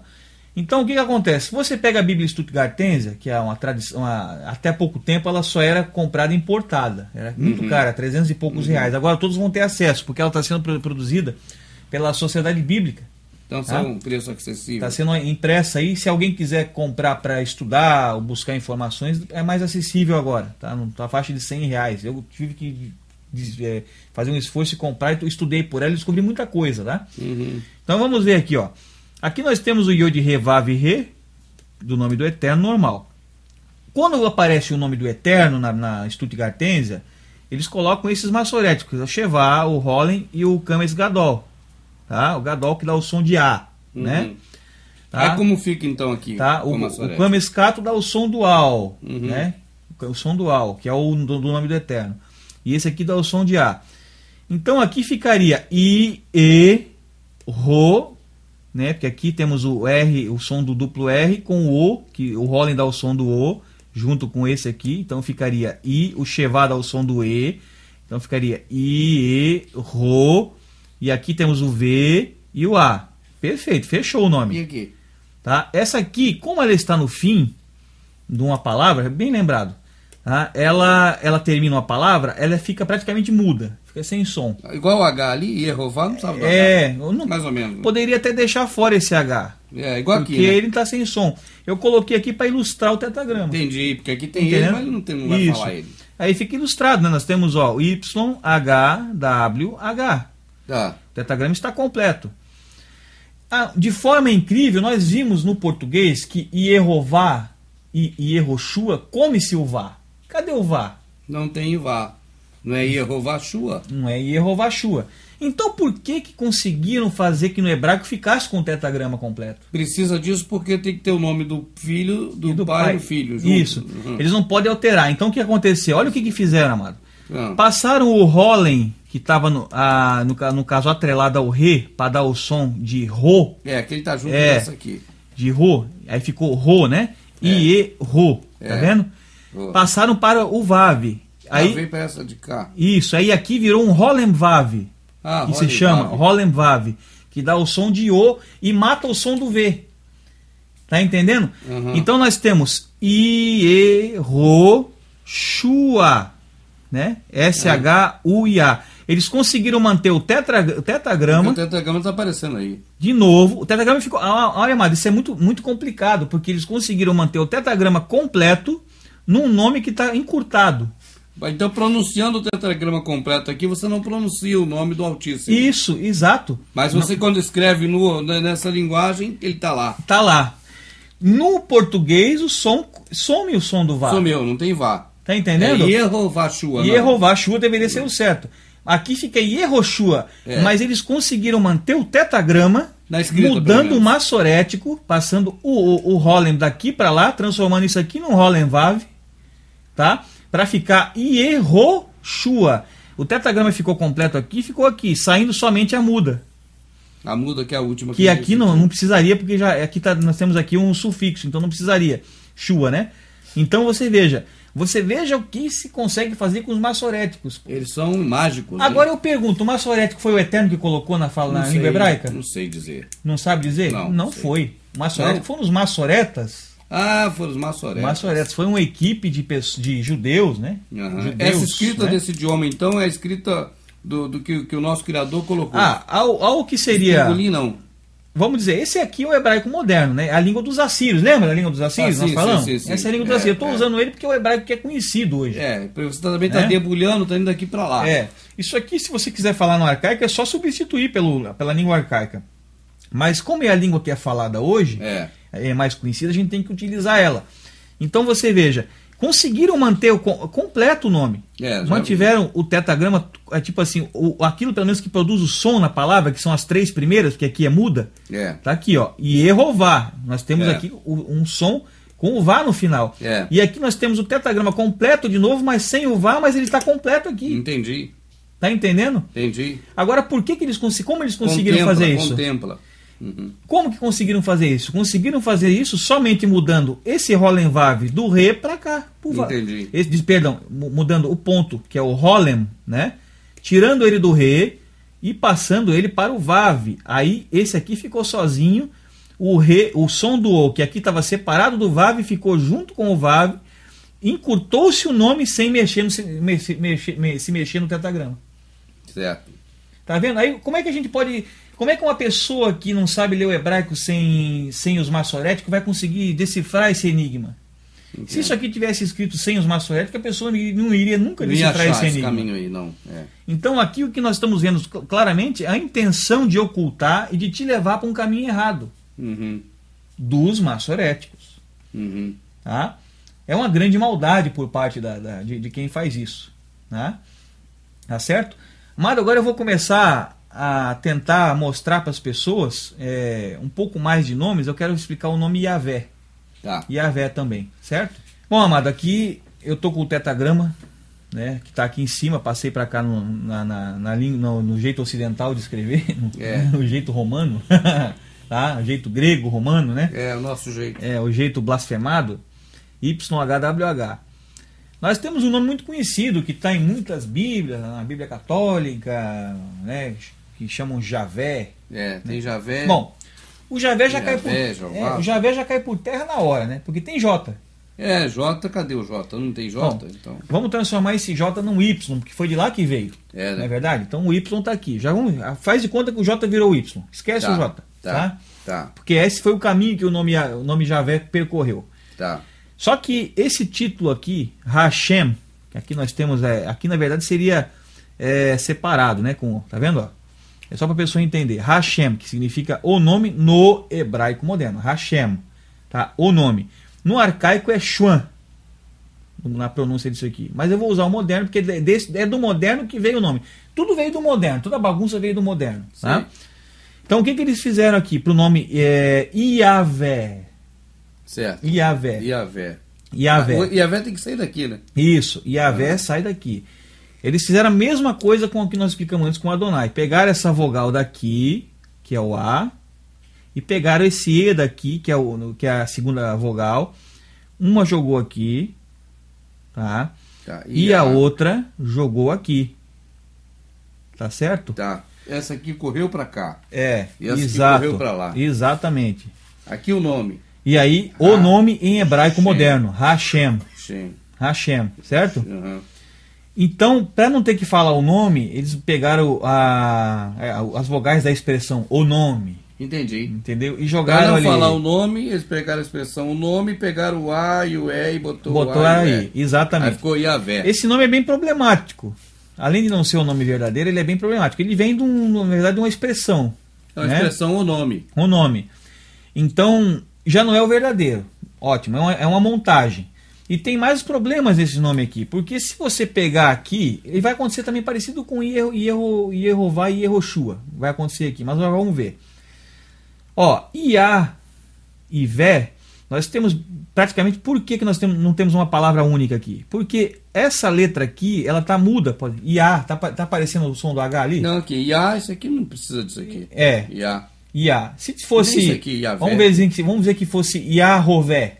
Então o que acontece? Você pega a Bíblia Stuttgartense, que é uma tradição, até pouco tempo ela só era comprada importada. Era muito cara, 300 e poucos reais. Agora todos vão ter acesso, porque ela está sendo produzida pela Sociedade Bíblica. Então é um preço acessível. Está sendo impressa aí. Se alguém quiser comprar para estudar ou buscar informações, é mais acessível agora. Tá na faixa de 100 reais. Eu tive que fazer um esforço e comprar. Eu estudei por ela e descobri muita coisa. Tá? Então vamos ver aqui. Ó. Aqui nós temos o Yod Re Vav Re, do nome do Eterno normal. Quando aparece o nome do Eterno na Stuttgartense, eles colocam esses maçoréticos, o Shevá, o Rolim e o Kames Gadol. Tá? O Gadol que dá o som de A, né? Tá? Aí como fica então aqui? Tá? O Kames Kato dá o som dual, né? O som dual, que é o do nome do Eterno. E esse aqui dá o som de A. Então aqui ficaria I, E, Ro, né? Porque aqui temos o R, o som do duplo R com o O, que o Rolim dá o som do O, junto com esse aqui. Então ficaria I, o Shevá dá o som do E. Então ficaria I, E, Ro. E aqui temos o V e o A. Perfeito, fechou o nome. E aqui? Tá? Essa aqui, como ela está no fim de uma palavra, bem lembrado, tá? Ela termina uma palavra, ela fica praticamente muda, fica sem som. Igual o H ali, Yehová, não sabe mais ou menos. Poderia até deixar fora esse H. Igual porque aqui, né? ele está sem som. Eu coloquei aqui para ilustrar o tetragrama. Entendi, porque aqui tem ele, mas ele não vai falar ele. Aí fica ilustrado, né? Nós temos o Y, H, W, H. Tá. O tetragrama está completo. De forma incrível, nós vimos no português que Yehová e Yehoshua come-se o Vá. Cadê o Vá? Não tem Vá. Não é Yehová Shua? Não é Yehová Shua. Então por que conseguiram fazer que no hebraico ficasse com o tetragrama completo? Precisa disso porque tem que ter o nome do filho, do pai e do filho. Junto. Isso. Eles não podem alterar. Então o que aconteceu? Olha o que fizeram, amado. Ah. Passaram o Holem, que estava no caso atrelado ao Ré, para dar o som de Rô. Que ele tá junto dessa aqui. De Rô. Aí ficou Rô, né? Rô. Tá vendo? Rô. Passaram para o Vav. Aí veio para essa de cá. Isso. Aí aqui virou um Holem Vav. Que se chama Holem Vav. Que dá o som de O e mata o som do V. Tá entendendo? Então nós temos Shua, né? S-H-U-I-A. Eles conseguiram manter o tetragrama. O tetragrama está aparecendo aí. De novo, o tetragrama ficou. Olha, amado, isso é muito, muito complicado, porque eles conseguiram manter o tetragrama completo num nome que está encurtado. Então, pronunciando o tetragrama completo aqui, você não pronuncia o nome do Altíssimo. Isso, exato. Mas você, quando escreve nessa linguagem, ele está lá. Está lá. No português, some o som do Vá. Sumiu, não tem Vá. Tá entendendo? Yehovashua. Yehovashua deveria ser o certo. Aqui fica Yehoshua, mas eles conseguiram manter o tetragrama, mudando o massorético, passando o Holem daqui para lá, transformando isso aqui num Holem Vav, tá? Para ficar Yehoshua. O tetragrama ficou completo aqui, ficou aqui, saindo somente a muda. A muda que é a última. Que aqui não precisaria, porque já aqui nós temos aqui um sufixo, então não precisaria. Shua, né? Então você veja o que se consegue fazer com os massoréticos. Eles são mágicos. Agora eu pergunto, o massorético foi o Eterno que colocou na língua hebraica? Não sei dizer. Não sabe dizer? Não foi. O massorético foram os massoretas. Foram os massoretas. Massoretas. Foi uma equipe de judeus, né? Judeus, essa escrita desse idioma, então, é a escrita do que o nosso Criador colocou. Ao que seria... não. Vamos dizer, esse aqui é o hebraico moderno, né? A língua dos assírios. Lembra da língua dos assírios? Nós falamos? Sim. Essa é a língua dos assírios. Eu estou usando ele porque é o hebraico que é conhecido hoje. Você também está debulhando, está indo daqui para lá. Isso aqui, se você quiser falar no arcaico, é só substituir pela língua arcaica. Mas como é a língua que é falada hoje, é mais conhecida, a gente tem que utilizar ela. Então você veja, conseguiram manter completo o nome. Mantiveram o tetragrama, tipo assim, aquilo pelo menos que produz o som na palavra, que são as 3 primeiras, que aqui é muda. Tá aqui, ó. Yehová. Nós temos aqui um som com o Vá no final. E aqui nós temos o tetragrama completo de novo, mas sem o Vá, mas ele está completo aqui. Entendi. Tá entendendo? Entendi. Agora, como eles conseguiram fazer isso? Contempla. Como que conseguiram fazer isso? Conseguiram fazer isso somente mudando esse Holem Vav do Ré para cá. Entendi. Mudando o ponto, que é o Holem, né? Tirando ele do Ré e passando ele para o Vav. Aí esse aqui ficou sozinho. O som do O, que aqui estava separado do Vav, ficou junto com o Vav. Encurtou-se o nome sem se mexer no tetragrama. Certo. Tá vendo? Aí como é que a gente pode... Como é que uma pessoa que não sabe ler o hebraico sem os massoréticos vai conseguir decifrar esse enigma? Entendi. Se isso aqui tivesse escrito sem os massoréticos, a pessoa não iria nunca decifrar esse enigma. Caminho aí, não. Então aqui o que nós estamos vendo claramente é a intenção de ocultar e de te levar para um caminho errado dos massoréticos. Tá? É uma grande maldade por parte de quem faz isso. Tá certo? Mas agora eu vou começar a tentar mostrar para as pessoas um pouco mais de nomes. Eu quero explicar o nome Yahvé. Yahvé também, certo? Bom, amado, aqui eu estou com o tetragrama, né, que está aqui em cima. Passei para cá no jeito ocidental de escrever, no jeito romano, tá? O jeito grego, romano, né? O nosso jeito. O jeito blasfemado, YHWH. Nós temos um nome muito conhecido que está em muitas Bíblias, na Bíblia Católica, né, que chamam Javé. Tem Javé. Bom, o Javé já cai por o Javé já cai por terra na hora, né? Porque tem J. J, cadê o J? Não tem J? Bom, então. Vamos transformar esse J num Y, porque foi de lá que veio. Não é verdade? Então o Y está aqui. Faz de conta que o J virou Y. Esquece o J. Tá? Porque esse foi o caminho que o nome Javé percorreu. Só que esse título aqui, Hashem, que aqui nós temos, aqui na verdade seria separado, né? Tá vendo? Ó? É só para a pessoa entender. Hashem, que significa o nome no hebraico moderno. Hashem, tá? O nome. No arcaico é Shuan. na pronúncia disso aqui. Mas eu vou usar o moderno, porque é do moderno que veio o nome. Tudo veio do moderno, toda a bagunça veio do moderno. Tá? Então o que eles fizeram aqui para o nome Iavé? Certo. Iavé. Iavé. Iavé tem que sair daqui, né? Isso, Iavé sai daqui. Eles fizeram a mesma coisa com o que nós explicamos antes com Adonai. Pegaram essa vogal daqui, que é o A, e pegaram esse E daqui, que é a segunda vogal. Uma jogou aqui, tá? E a outra jogou aqui. Tá certo? Tá. Essa aqui correu para cá. E essa exato, aqui correu para lá. Exatamente. Aqui o nome. E aí, o nome em hebraico moderno, Hashem. Hashem, certo? Uhum. Então, para não ter que falar o nome, eles pegaram as vogais da expressão o nome. Entendi. Entendeu? E jogaram não ali. falar o nome, eles pegaram a expressão o nome, pegaram o A e o E e botou aí. E o E. Exatamente. Aí ficou Iavé. Esse nome é bem problemático. Além de não ser o nome verdadeiro, ele é bem problemático. Ele vem, na verdade, de uma expressão. É uma expressão, o nome. O nome. Então, já não é o verdadeiro. Ótimo, é uma montagem. E tem mais problemas nesse nome aqui, porque se você pegar aqui, ele vai acontecer também parecido com Yehová e Yehoshua. Vai acontecer aqui, mas nós vamos ver. Ó, Iá e Vé, nós temos praticamente, por que nós não temos uma palavra única aqui? Porque essa letra aqui, ela tá muda. Iá, tá aparecendo o som do H ali? Não, aqui, Iá, isso aqui não precisa disso aqui. Iá. Se fosse, aqui, vamos dizer que fosse Yahová.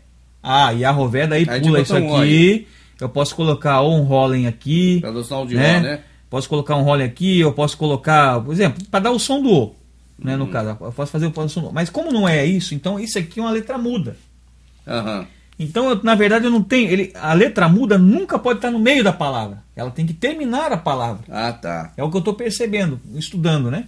Yahová, daí aí pula isso aqui. Eu posso colocar um Rollen aqui. Para dar o som de O, né? Posso colocar um Rollen aqui, eu posso colocar, por exemplo, para dar o som do O. Né, no caso, eu posso fazer o som do O. Mas como não é isso, então isso aqui é uma letra muda. Então, na verdade, eu não tenho. A letra muda nunca pode estar no meio da palavra. Ela tem que terminar a palavra. Tá. É o que eu estou percebendo, estudando, né?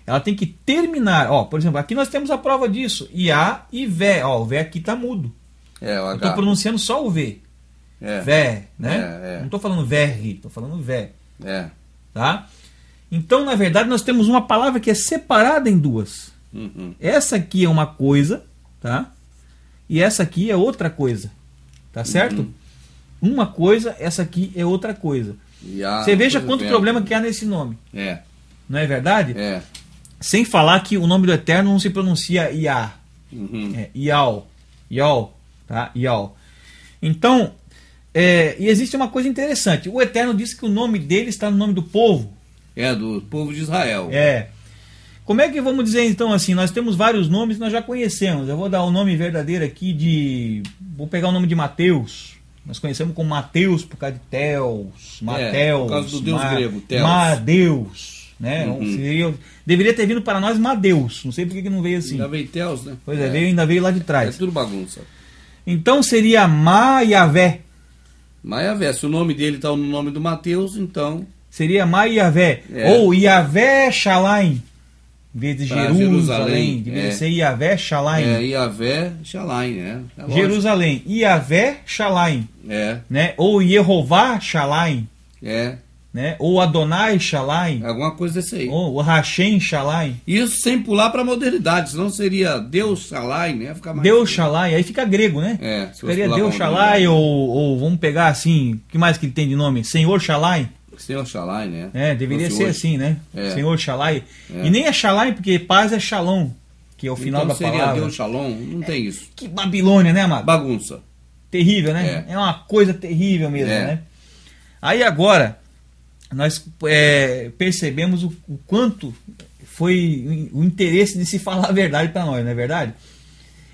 Ela tem que terminar. Ó, por exemplo, aqui nós temos a prova disso. Iá e Vé. Ó, o Vé aqui está mudo. O H. Eu estou pronunciando só o V. Vé, né? Não estou falando verri, estou falando Vé. Tá? Então, na verdade, nós temos uma palavra que é separada em duas. Essa aqui é uma coisa, tá? E essa aqui é outra coisa. Tá certo? Uma coisa, essa aqui é outra coisa. Você veja quanto problema que há nesse nome. Não é verdade? Sem falar que o nome do Eterno não se pronuncia Iá. Ial. Tá? Ial. Então, e existe uma coisa interessante. O Eterno disse que o nome dele está no nome do povo. Do povo de Israel. Como é que vamos dizer então assim? Nós temos vários nomes que nós já conhecemos. Eu vou dar o nome verdadeiro aqui vou pegar o nome de Mateus. Nós conhecemos como Mateus por causa de Teos, Mateus. Por causa do deus grego, Teos. Madeus. Né? Deveria ter vindo para nós Madeus. Não sei por que não veio assim. Ainda veio Teos, né? Pois ainda veio lá de trás. É tudo bagunça. Então seria Maiavé. Maiavé. Se o nome dele está no nome do Mateus, então... Seria Maiavé. Ou Iavé Shalaim. Em vez de Jerusalém. Deveria ser Iavé Shalaim. Iavé Shalaim, Jerusalém. Iavé Shalaim. Né? Ou Yehová Shalaim. Né? Ou Adonai Shalaim. Alguma coisa desse aí. Ou Hashem Shalaim. Isso sem pular para a modernidade, senão seria Deus Shalaim, né? Fica mais Deus Shalaim, aí fica grego, né? Seria Deus Shalaim, ou vamos pegar assim, o que mais que ele tem de nome? Senhor Shalaim. Senhor Shalaim, né? Deveria ser assim, né? Senhor Shalaim. E nem é Shalaim, porque paz é Shalom, que é o final da palavra. Seria Deus Shalom? Não tem isso. Que Babilônia, né, amado? Bagunça. Terrível, né? É uma coisa terrível mesmo, né? Aí agora, nós percebemos o quanto foi o interesse de se falar a verdade para nós, não é verdade?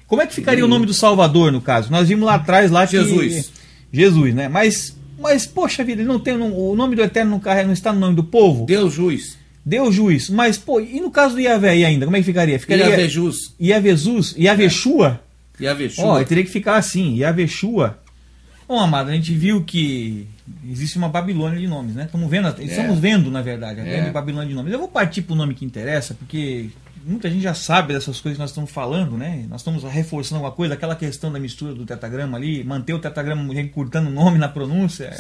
Como é que ficaria o nome do Salvador, no caso? Nós vimos lá atrás que... Jesus, né? Mas, poxa vida, ele não tem, o nome do Eterno não está no nome do povo? Deus Juiz. Deus Juiz. Mas, e no caso do Iavé aí ainda, como é que ficaria? Iavejus. Iavejus. Iaveshua. Iaveshua. Teria que ficar assim, Iaveshua. Bom, amado, a gente viu que existe uma Babilônia de nomes, né? Estamos vendo, na verdade, a grande Babilônia de nomes. Eu vou partir para o nome que interessa, porque muita gente já sabe dessas coisas que nós estamos falando, né? Nós estamos reforçando alguma coisa, aquela questão da mistura do tetragrama ali, manter o tetragrama encurtando o nome na pronúncia.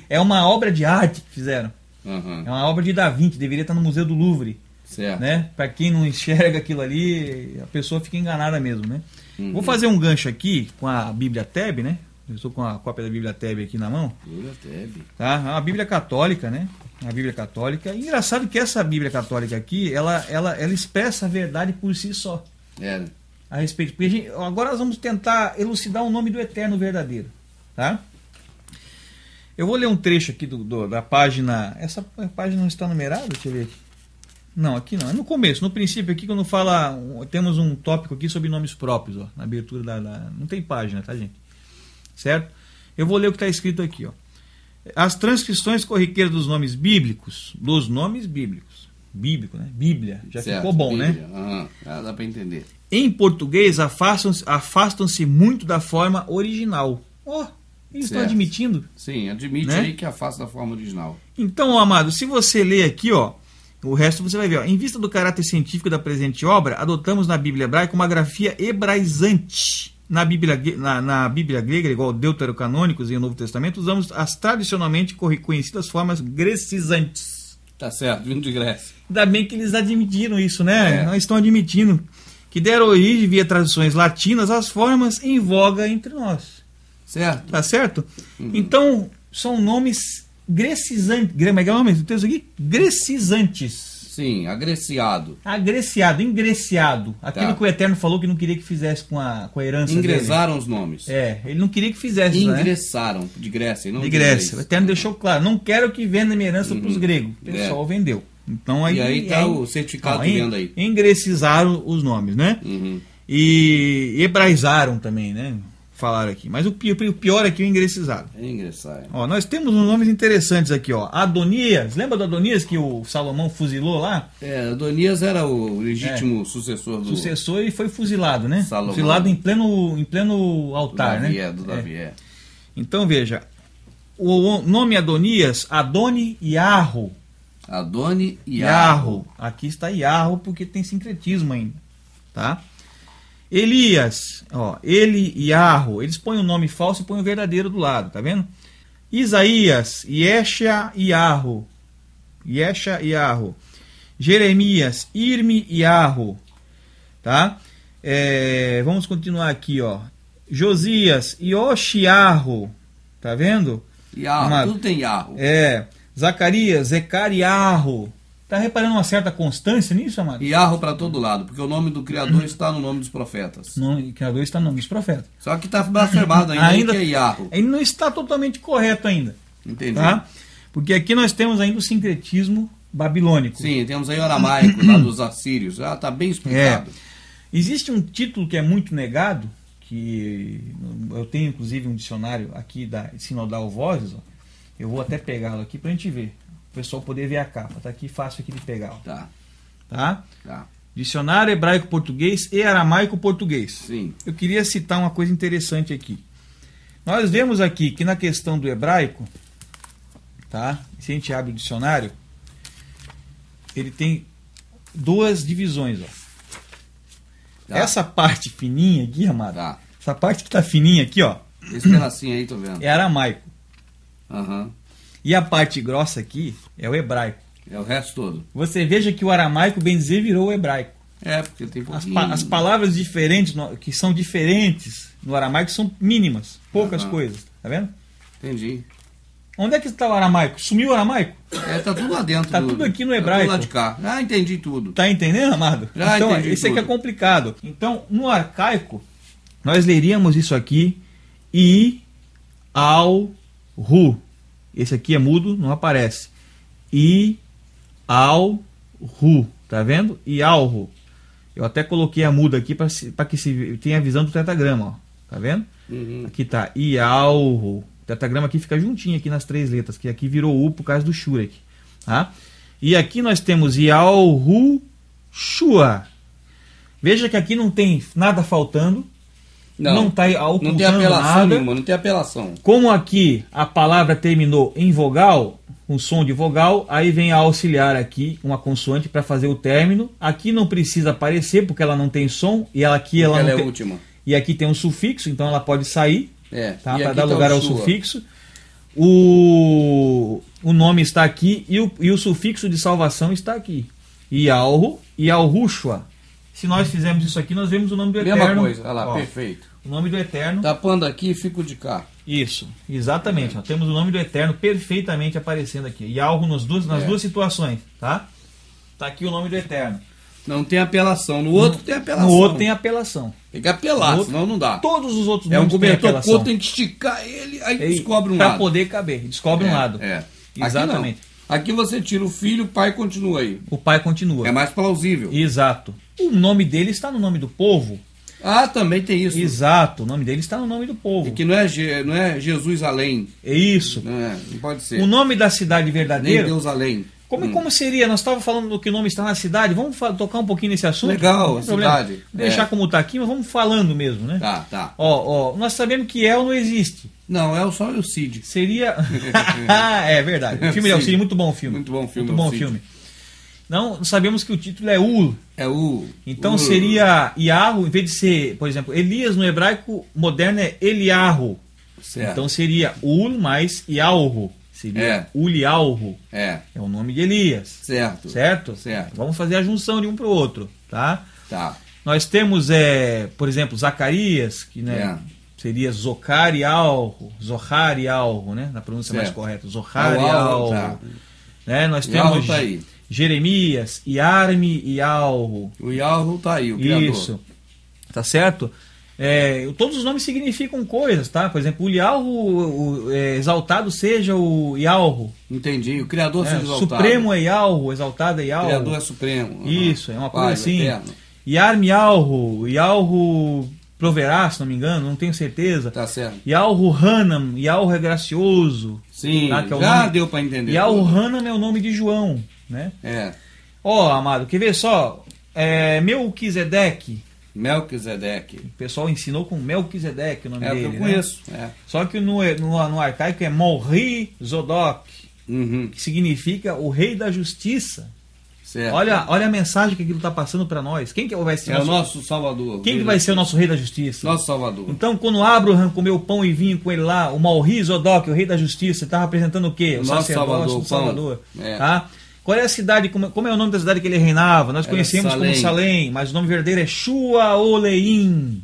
É uma obra de arte que fizeram. É uma obra de Da Vinci, deveria estar no Museu do Louvre. Né? Para quem não enxerga aquilo ali, a pessoa fica enganada mesmo, né? Vou fazer um gancho aqui com a Bíblia Teb, né? Eu estou com a cópia da Bíblia Tebe aqui na mão. Bíblia Tebe. Tá? É uma Bíblia católica, né? Uma Bíblia católica. E engraçado que essa Bíblia católica aqui, ela expressa a verdade por si só. É. A respeito. Porque agora nós vamos tentar elucidar o nome do Eterno verdadeiro. Tá? Eu vou ler um trecho aqui da página. Essa página não está numerada? Deixa eu ver aqui. Não, aqui não. É no começo, no princípio aqui, quando fala. Temos um tópico aqui sobre nomes próprios, ó. Na abertura não tem página, tá, gente? Certo? Eu vou ler o que está escrito aqui, ó. As transcrições corriqueiras dos nomes bíblicos. Bíblico, né? Bíblia. Já certo, ficou bom, Bíblia, né? Dá para entender. Em português, afastam-se muito da forma original. Eles estão admitindo? Sim, admite, né? Aí que afasta da forma original. Então, amado, se você ler aqui, ó, o resto você vai ver. Ó, em vista do caráter científico da presente obra, adotamos na Bíblia hebraica uma grafia hebraizante. Na Bíblia grega, igual deuterocanônicos e o Novo Testamento, usamos as tradicionalmente conhecidas formas grecisantes. Tá certo, vindo de Grécia. Ainda bem que eles admitiram isso, né? Nós estão admitindo que deram origem via traduções latinas às formas em voga entre nós. Certo. Tá certo? Uhum. Então, são nomes grecisantes. Como é que é o nome do texto aqui? Grecisantes. Sim, agreciado. Ingreciado. Aquilo que o Eterno falou que não queria que fizesse com a herança Ingresaram dele. Os nomes. Ele não queria que fizesse. Ingressaram, né? De Grécia. Não de Grécia. O Eterno deixou claro, não quero que venda minha herança para os gregos. O pessoal vendeu. Então, e aí está o certificado de venda aí. Ingrecizaram os nomes, né? Uhum. E hebraizaram também, né? Falaram aqui. Mas o pior aqui é o ingressizado. Ó, nós temos uns nomes interessantes aqui, ó. Adonias, lembra do Adonias que o Salomão fuzilou lá? Adonias era o legítimo sucessor do... Sucessor e foi fuzilado, né? Salomão. Fuzilado em pleno altar, do Davi, né? Então, veja. O nome Adonias, Adoni Yarro. Adoni Yarro. Aqui está Yarro porque tem sincretismo ainda, tá? Elias, ele e Yarro, eles põem o nome falso e põem o verdadeiro do lado, tá vendo? Isaías, Yesha e Yarro. Jeremias, Irmi e Yarro, tá? Vamos continuar aqui, ó. Josias, Yoshiarro, tá vendo? Yarro, tudo tem Yarro. Zacarias, Zecariarro. Tá reparando uma certa constância nisso, amado? Yarro para todo lado, porque o nome do Criador está no nome dos profetas. O Criador está no nome dos profetas. Só que está blasfemado ainda que é Yarro. Ele não está totalmente correto ainda. Entendi. Tá? Porque aqui nós temos ainda o sincretismo babilônico. Sim, temos aí o aramaico lá dos assírios. Já está bem explicado. Existe um título que é muito negado, que eu tenho inclusive um dicionário aqui da Sinodal Vozes. Eu vou até pegá-lo aqui para a gente ver. O pessoal poder ver a capa. Tá aqui fácil aqui de pegar. Ó. Tá? Dicionário hebraico-português e aramaico-português. Sim. Eu queria citar uma coisa interessante aqui. Nós vemos aqui que na questão do hebraico, tá? Se a gente abre o dicionário, ele tem duas divisões, ó. Essa parte fininha aqui, amado. Essa parte que tá fininha aqui, ó. Esse pedacinho aí, tô vendo. É aramaico. Aham. E a parte grossa aqui é o hebraico. É o resto todo. Você veja que o aramaico, bem dizer, virou o hebraico. Porque tem pouquinho... As palavras diferentes, que são diferentes no aramaico, são mínimas. Poucas coisas. Tá vendo? Entendi. Onde é que está o aramaico? Sumiu o aramaico? Tá tudo lá dentro. Tá tudo aqui no hebraico. Tá tudo lá de cá. Entendi tudo. Tá entendendo, amado? Já então, entendi isso tudo. aqui é complicado. Então, no arcaico, nós leríamos isso aqui. I, al, ru. Esse aqui é mudo, não aparece. I, al, ru. Tá vendo? I, al, ru. Eu até coloquei a muda aqui para que se tenha a visão do tetagrama, ó. Tá vendo? Uhum. Aqui tá I, al, ru. O tetagrama aqui fica juntinho aqui nas três letras, que aqui virou U por causa do Shurek. Tá? E aqui nós temos I, al, ru, shua. Veja que aqui não tem nada faltando. Não está ocultando não tem apelação nada. Nenhuma, não tem apelação. Como aqui a palavra terminou em vogal, um som de vogal, aí vem a auxiliar aqui, uma consoante para fazer o término. Aqui não precisa aparecer porque ela não tem som e ela aqui ela não é tem... última. E aqui tem um sufixo, então ela pode sair, tá? Para dar lugar ao sufixo. O nome está aqui e o sufixo de salvação está aqui. Ialru e Alrushua. Se nós fizermos isso aqui, nós vemos o nome do Eterno. Mesma coisa, olha lá, perfeito. O nome do Eterno. Tapando aqui, fico de cá. Isso, exatamente. Ó, temos o nome do Eterno perfeitamente aparecendo aqui. Yahweh nas duas situações, tá? Tá aqui o nome do Eterno. Não tem apelação. No outro tem apelação. No outro tem apelação. Tem que apelar, senão não dá. Todos os outros É um nomes têm cobertor apelação. curto, tem que esticar ele, aí descobre um lado. Para poder caber, descobre um lado. Exatamente. Aqui você tira o filho, o pai continua aí. O pai continua. É mais plausível. Exato. O nome dele está no nome do povo. Ah, também tem isso. Exato, o nome dele está no nome do povo. E que não é Jesus além. É isso. Não pode ser. O nome da cidade verdadeira. Nem Deus além. Como seria? Nós estávamos falando do que o nome está na cidade. Vamos tocar um pouquinho nesse assunto? Legal, a cidade. Deixar como está aqui, mas vamos falando mesmo, né? Tá. Nós sabemos que El não existe. Não, El só é o Cid. Seria... é verdade. O filme é o Cid, muito bom o filme. Muito bom filme. Muito bom filme. Não, sabemos que o título é Ul. É Ul. Então seria Iahu, em vez de ser, por exemplo, Elias no hebraico moderno é Eliahu. Certo. Então seria Ul mais Iauhu. Seria Uliauhu. É o nome de Elias. Certo? Vamos fazer a junção de um para o outro, tá? Nós temos, por exemplo, Zacarias, que seria Zohar Iauhu, né? Na pronúncia mais correta. Zohar Iauhu. Né? Nós temos Jeremias, Iarmi Iauhu. O Iauhu tá aí, o criador. Isso. Tá certo? Todos os nomes significam coisas, tá? Por exemplo, o Iauhu, exaltado seja o Iauhu. Entendi, o Criador seja exaltado. Supremo é Iauhu, exaltado é Iauhu. O Criador é supremo. Isso, é uma coisa assim. Yarm Iauhu proverá, se não me engano, não tenho certeza. Tá certo. Iauhu Hanam, Iauhu é gracioso. Sim, tá? Que é já deu para entender. Iauhu Hanam é o nome de João, né? Amado, quer ver só? Melquisedeque. O pessoal ensinou com Melquisedeque o nome dele. É o que eu conheço. Só que no arcaico é Morri Zodok, que significa o rei da justiça. Certo. Olha a mensagem que aquilo está passando para nós. Quem que vai ser o nosso Salvador? Quem que vai ser o nosso rei da justiça? Nosso Salvador. Então, quando Abraham comeu pão e vinho com ele lá, o Morri Zodok, o rei da justiça, estava representando o quê? O nosso Salvador. Tá? Qual é a cidade, como é o nome da cidade que ele reinava? Nós conhecemos como Salém, mas o nome verdadeiro é Shuaoleim.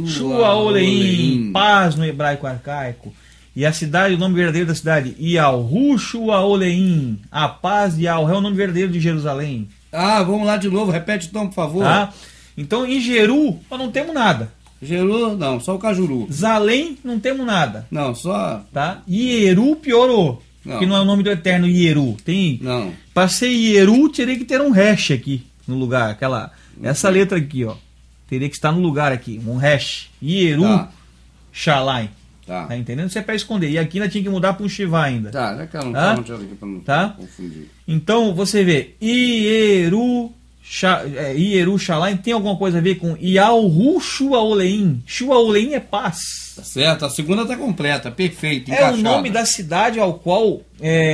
Shuaoleim, paz no hebraico arcaico. E a cidade, o nome verdadeiro da cidade, Iauhu Shuaoleim, a paz de Yahweh, é o nome verdadeiro de Jerusalém. Vamos lá de novo, repete então, por favor. Tá? Então, em Jeru, nós não temos nada. Jeru, não, só o Cajuru. Zalém, não temos nada. Não, só... Tá? Ieru piorou. Que não é o nome do Eterno Ieru. Tem. Não. Para ser Ieru, teria que ter um hash aqui no lugar. Essa letra aqui, ó. Teria que estar no lugar aqui. Um hash. Ieru Shalai. Tá entendendo? Isso é para esconder. E aqui ainda tinha que mudar para um Shiva ainda. Já que eu não aqui para não confundir. Então, você vê. Ieru Shalai tem alguma coisa a ver com Iauhu Shuaoleim. Shuaoleim é paz. Tá certo, a segunda está completa, perfeito, encaixada. É o nome da cidade ao qual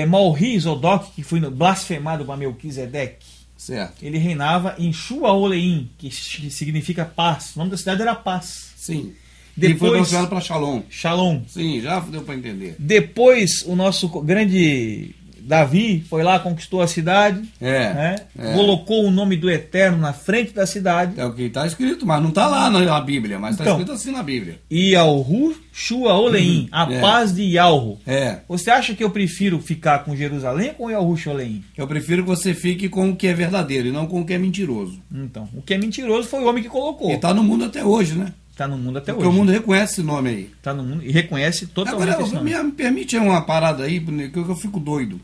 Morri Zodok, que foi blasfemado para Melquisedeque, certo. Ele reinava em Shuaoleim, que significa paz. O nome da cidade era paz. Sim. Depois, e foi transformado para Shalom. Shalom. Sim, já deu para entender. Depois, o nosso grande Davi foi lá, conquistou a cidade, colocou o nome do Eterno na frente da cidade. É o que está escrito, mas não está lá na Bíblia, mas está escrito assim na Bíblia. Iauhu Shuaoleim, a paz de Yahweh. Você acha que eu prefiro ficar com Jerusalém ou com Iauhu Shuaoleim? Eu prefiro que você fique com o que é verdadeiro e não com o que é mentiroso. Então, o que é mentiroso foi o homem que colocou. E está no mundo até hoje, né? Está no mundo até Porque hoje. o mundo reconhece esse nome aí. Está no mundo e reconhece totalmente Agora, esse nome. Me permite uma parada aí, que eu fico doido.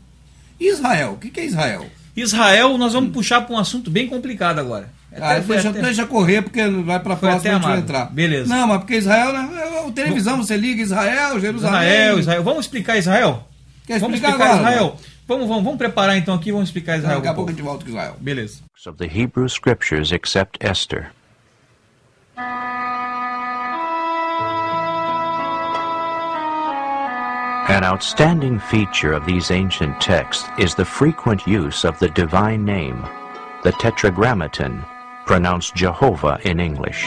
Israel, o que é Israel? Israel, nós vamos puxar para um assunto bem complicado agora. Deixa correr, porque vai para a próxima a gente vai entrar. Beleza. Não, mas porque Israel, televisão, você liga Israel, Jerusalém. Israel. Vamos explicar Israel? Vamos explicar agora, Israel? Vamos preparar então aqui, vamos explicar Israel. Daqui a pouco a gente volta com Israel. Beleza. Of the Hebrew Scriptures except Esther. An outstanding feature of these ancient texts is the frequent use of the divine name, the Tetragrammaton, pronounced Jehovah in English.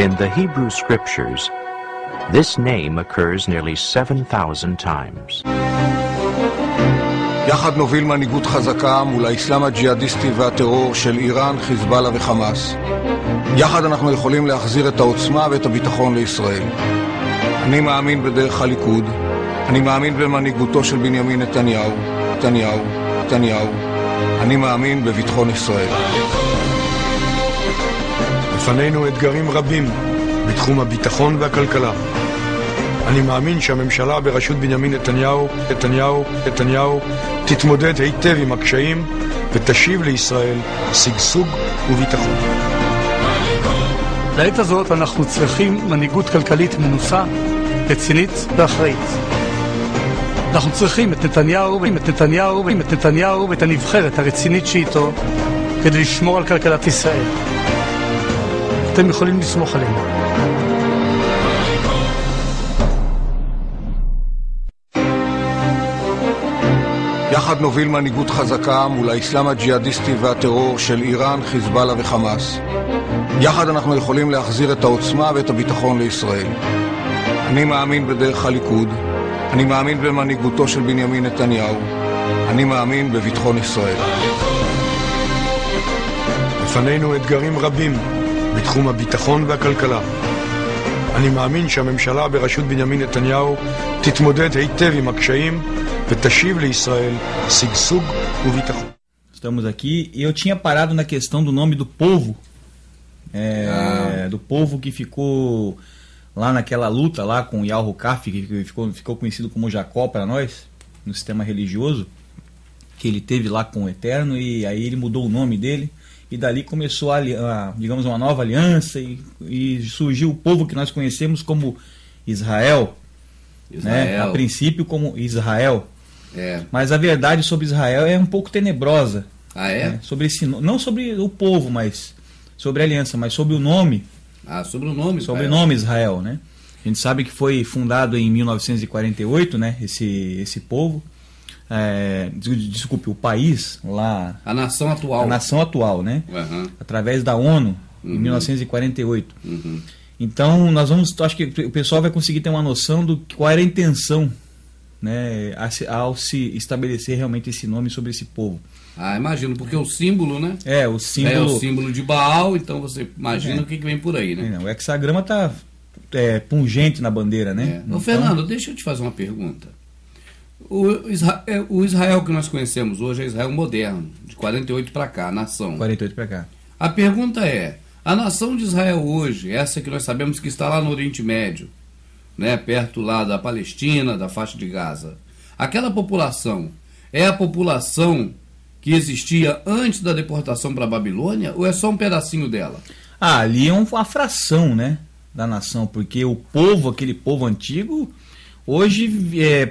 In the Hebrew Scriptures, this name occurs nearly 7,000 times. יחד נוביל מנהיגות חזקה מול האסלאם הג'יהאדיסטי והטרור של איראן, חיזבאללה וחמאס. יחד אנחנו יכולים להחזיר את העוצמה ואת הביטחון לישראל. אני מאמין בדרך הליכוד, אני מאמין במנהיגותו של בנימין נתניהו, אני מאמין בביטחון ישראל. לפנינו אתגרים רבים בתחום הביטחון והכלכלה. אני מאמין שהממשלה בראשות בנימין נתניהו תתמודד היטב עם הקשיים ותשיב לישראל שגשוג וביטחון. לעת הזאת אנחנו צריכים מנהיגות כלכלית מנוסה, רצינית ואחראית. אנחנו צריכים את נתניהו ואת הנבחרת הרצינית שאיתו כדי לשמור על כלכלת ישראל. אתם יכולים לסמוך עלינו. יחד נוביל מנהיגות חזקה מול האסלאם הג'יהאדיסטי והטרור של איראן, חיזבאללה וחמאס. יחד אנחנו יכולים להחזיר את העוצמה ואת הביטחון לישראל. אני מאמין בדרך הליכוד, אני מאמין במנהיגותו של בנימין נתניהו, אני מאמין בביטחון ישראל. לפנינו אתגרים רבים בתחום הביטחון והכלכלה. אני מאמין שהממשלה בראשות בנימין נתניהו תתמודד היטב עם הקשיים ותשיב לישראל שגשוג וביטחון. Estamos aqui e eu tinha parado na questão do nome do povo, do povo que ficou lá naquela luta lá com Yahu-Kaf, que ficou conhecido como Jacó para nós, no sistema religioso, que ele teve lá com o Eterno, e aí ele mudou o nome dele, e dali começou digamos, uma nova aliança, e surgiu o povo que nós conhecemos como Israel. Né? A princípio como Israel. Mas a verdade sobre Israel é um pouco tenebrosa. Né? Sobre não sobre o povo, mas sobre a aliança, mas sobre o nome. Sobre o nome Israel. Sobre o nome Israel, né? A gente sabe que foi fundado em 1948, né? Esse povo. Desculpe, o país lá. A nação atual. A nação atual, né? Uhum. Através da ONU, em 1948. Uhum. Então, acho que o pessoal vai conseguir ter uma noção do qual era a intenção, né, ao se estabelecer realmente esse nome sobre esse povo. Imagino, porque o símbolo, né? O símbolo. É o símbolo de Baal, então você imagina o que vem por aí, né? O hexagrama está pungente na bandeira, né? Então... Fernando, deixa eu te fazer uma pergunta. O Israel que nós conhecemos hoje é Israel moderno, de 48 para cá, a nação. 48 para cá. A pergunta é: a nação de Israel hoje, essa que nós sabemos que está lá no Oriente Médio, né, perto lá da Palestina, da faixa de Gaza, aquela população é a população que existia antes da deportação para a Babilônia, ou é só um pedacinho dela? Ali é uma fração, né, da nação, porque o povo, aquele povo antigo, hoje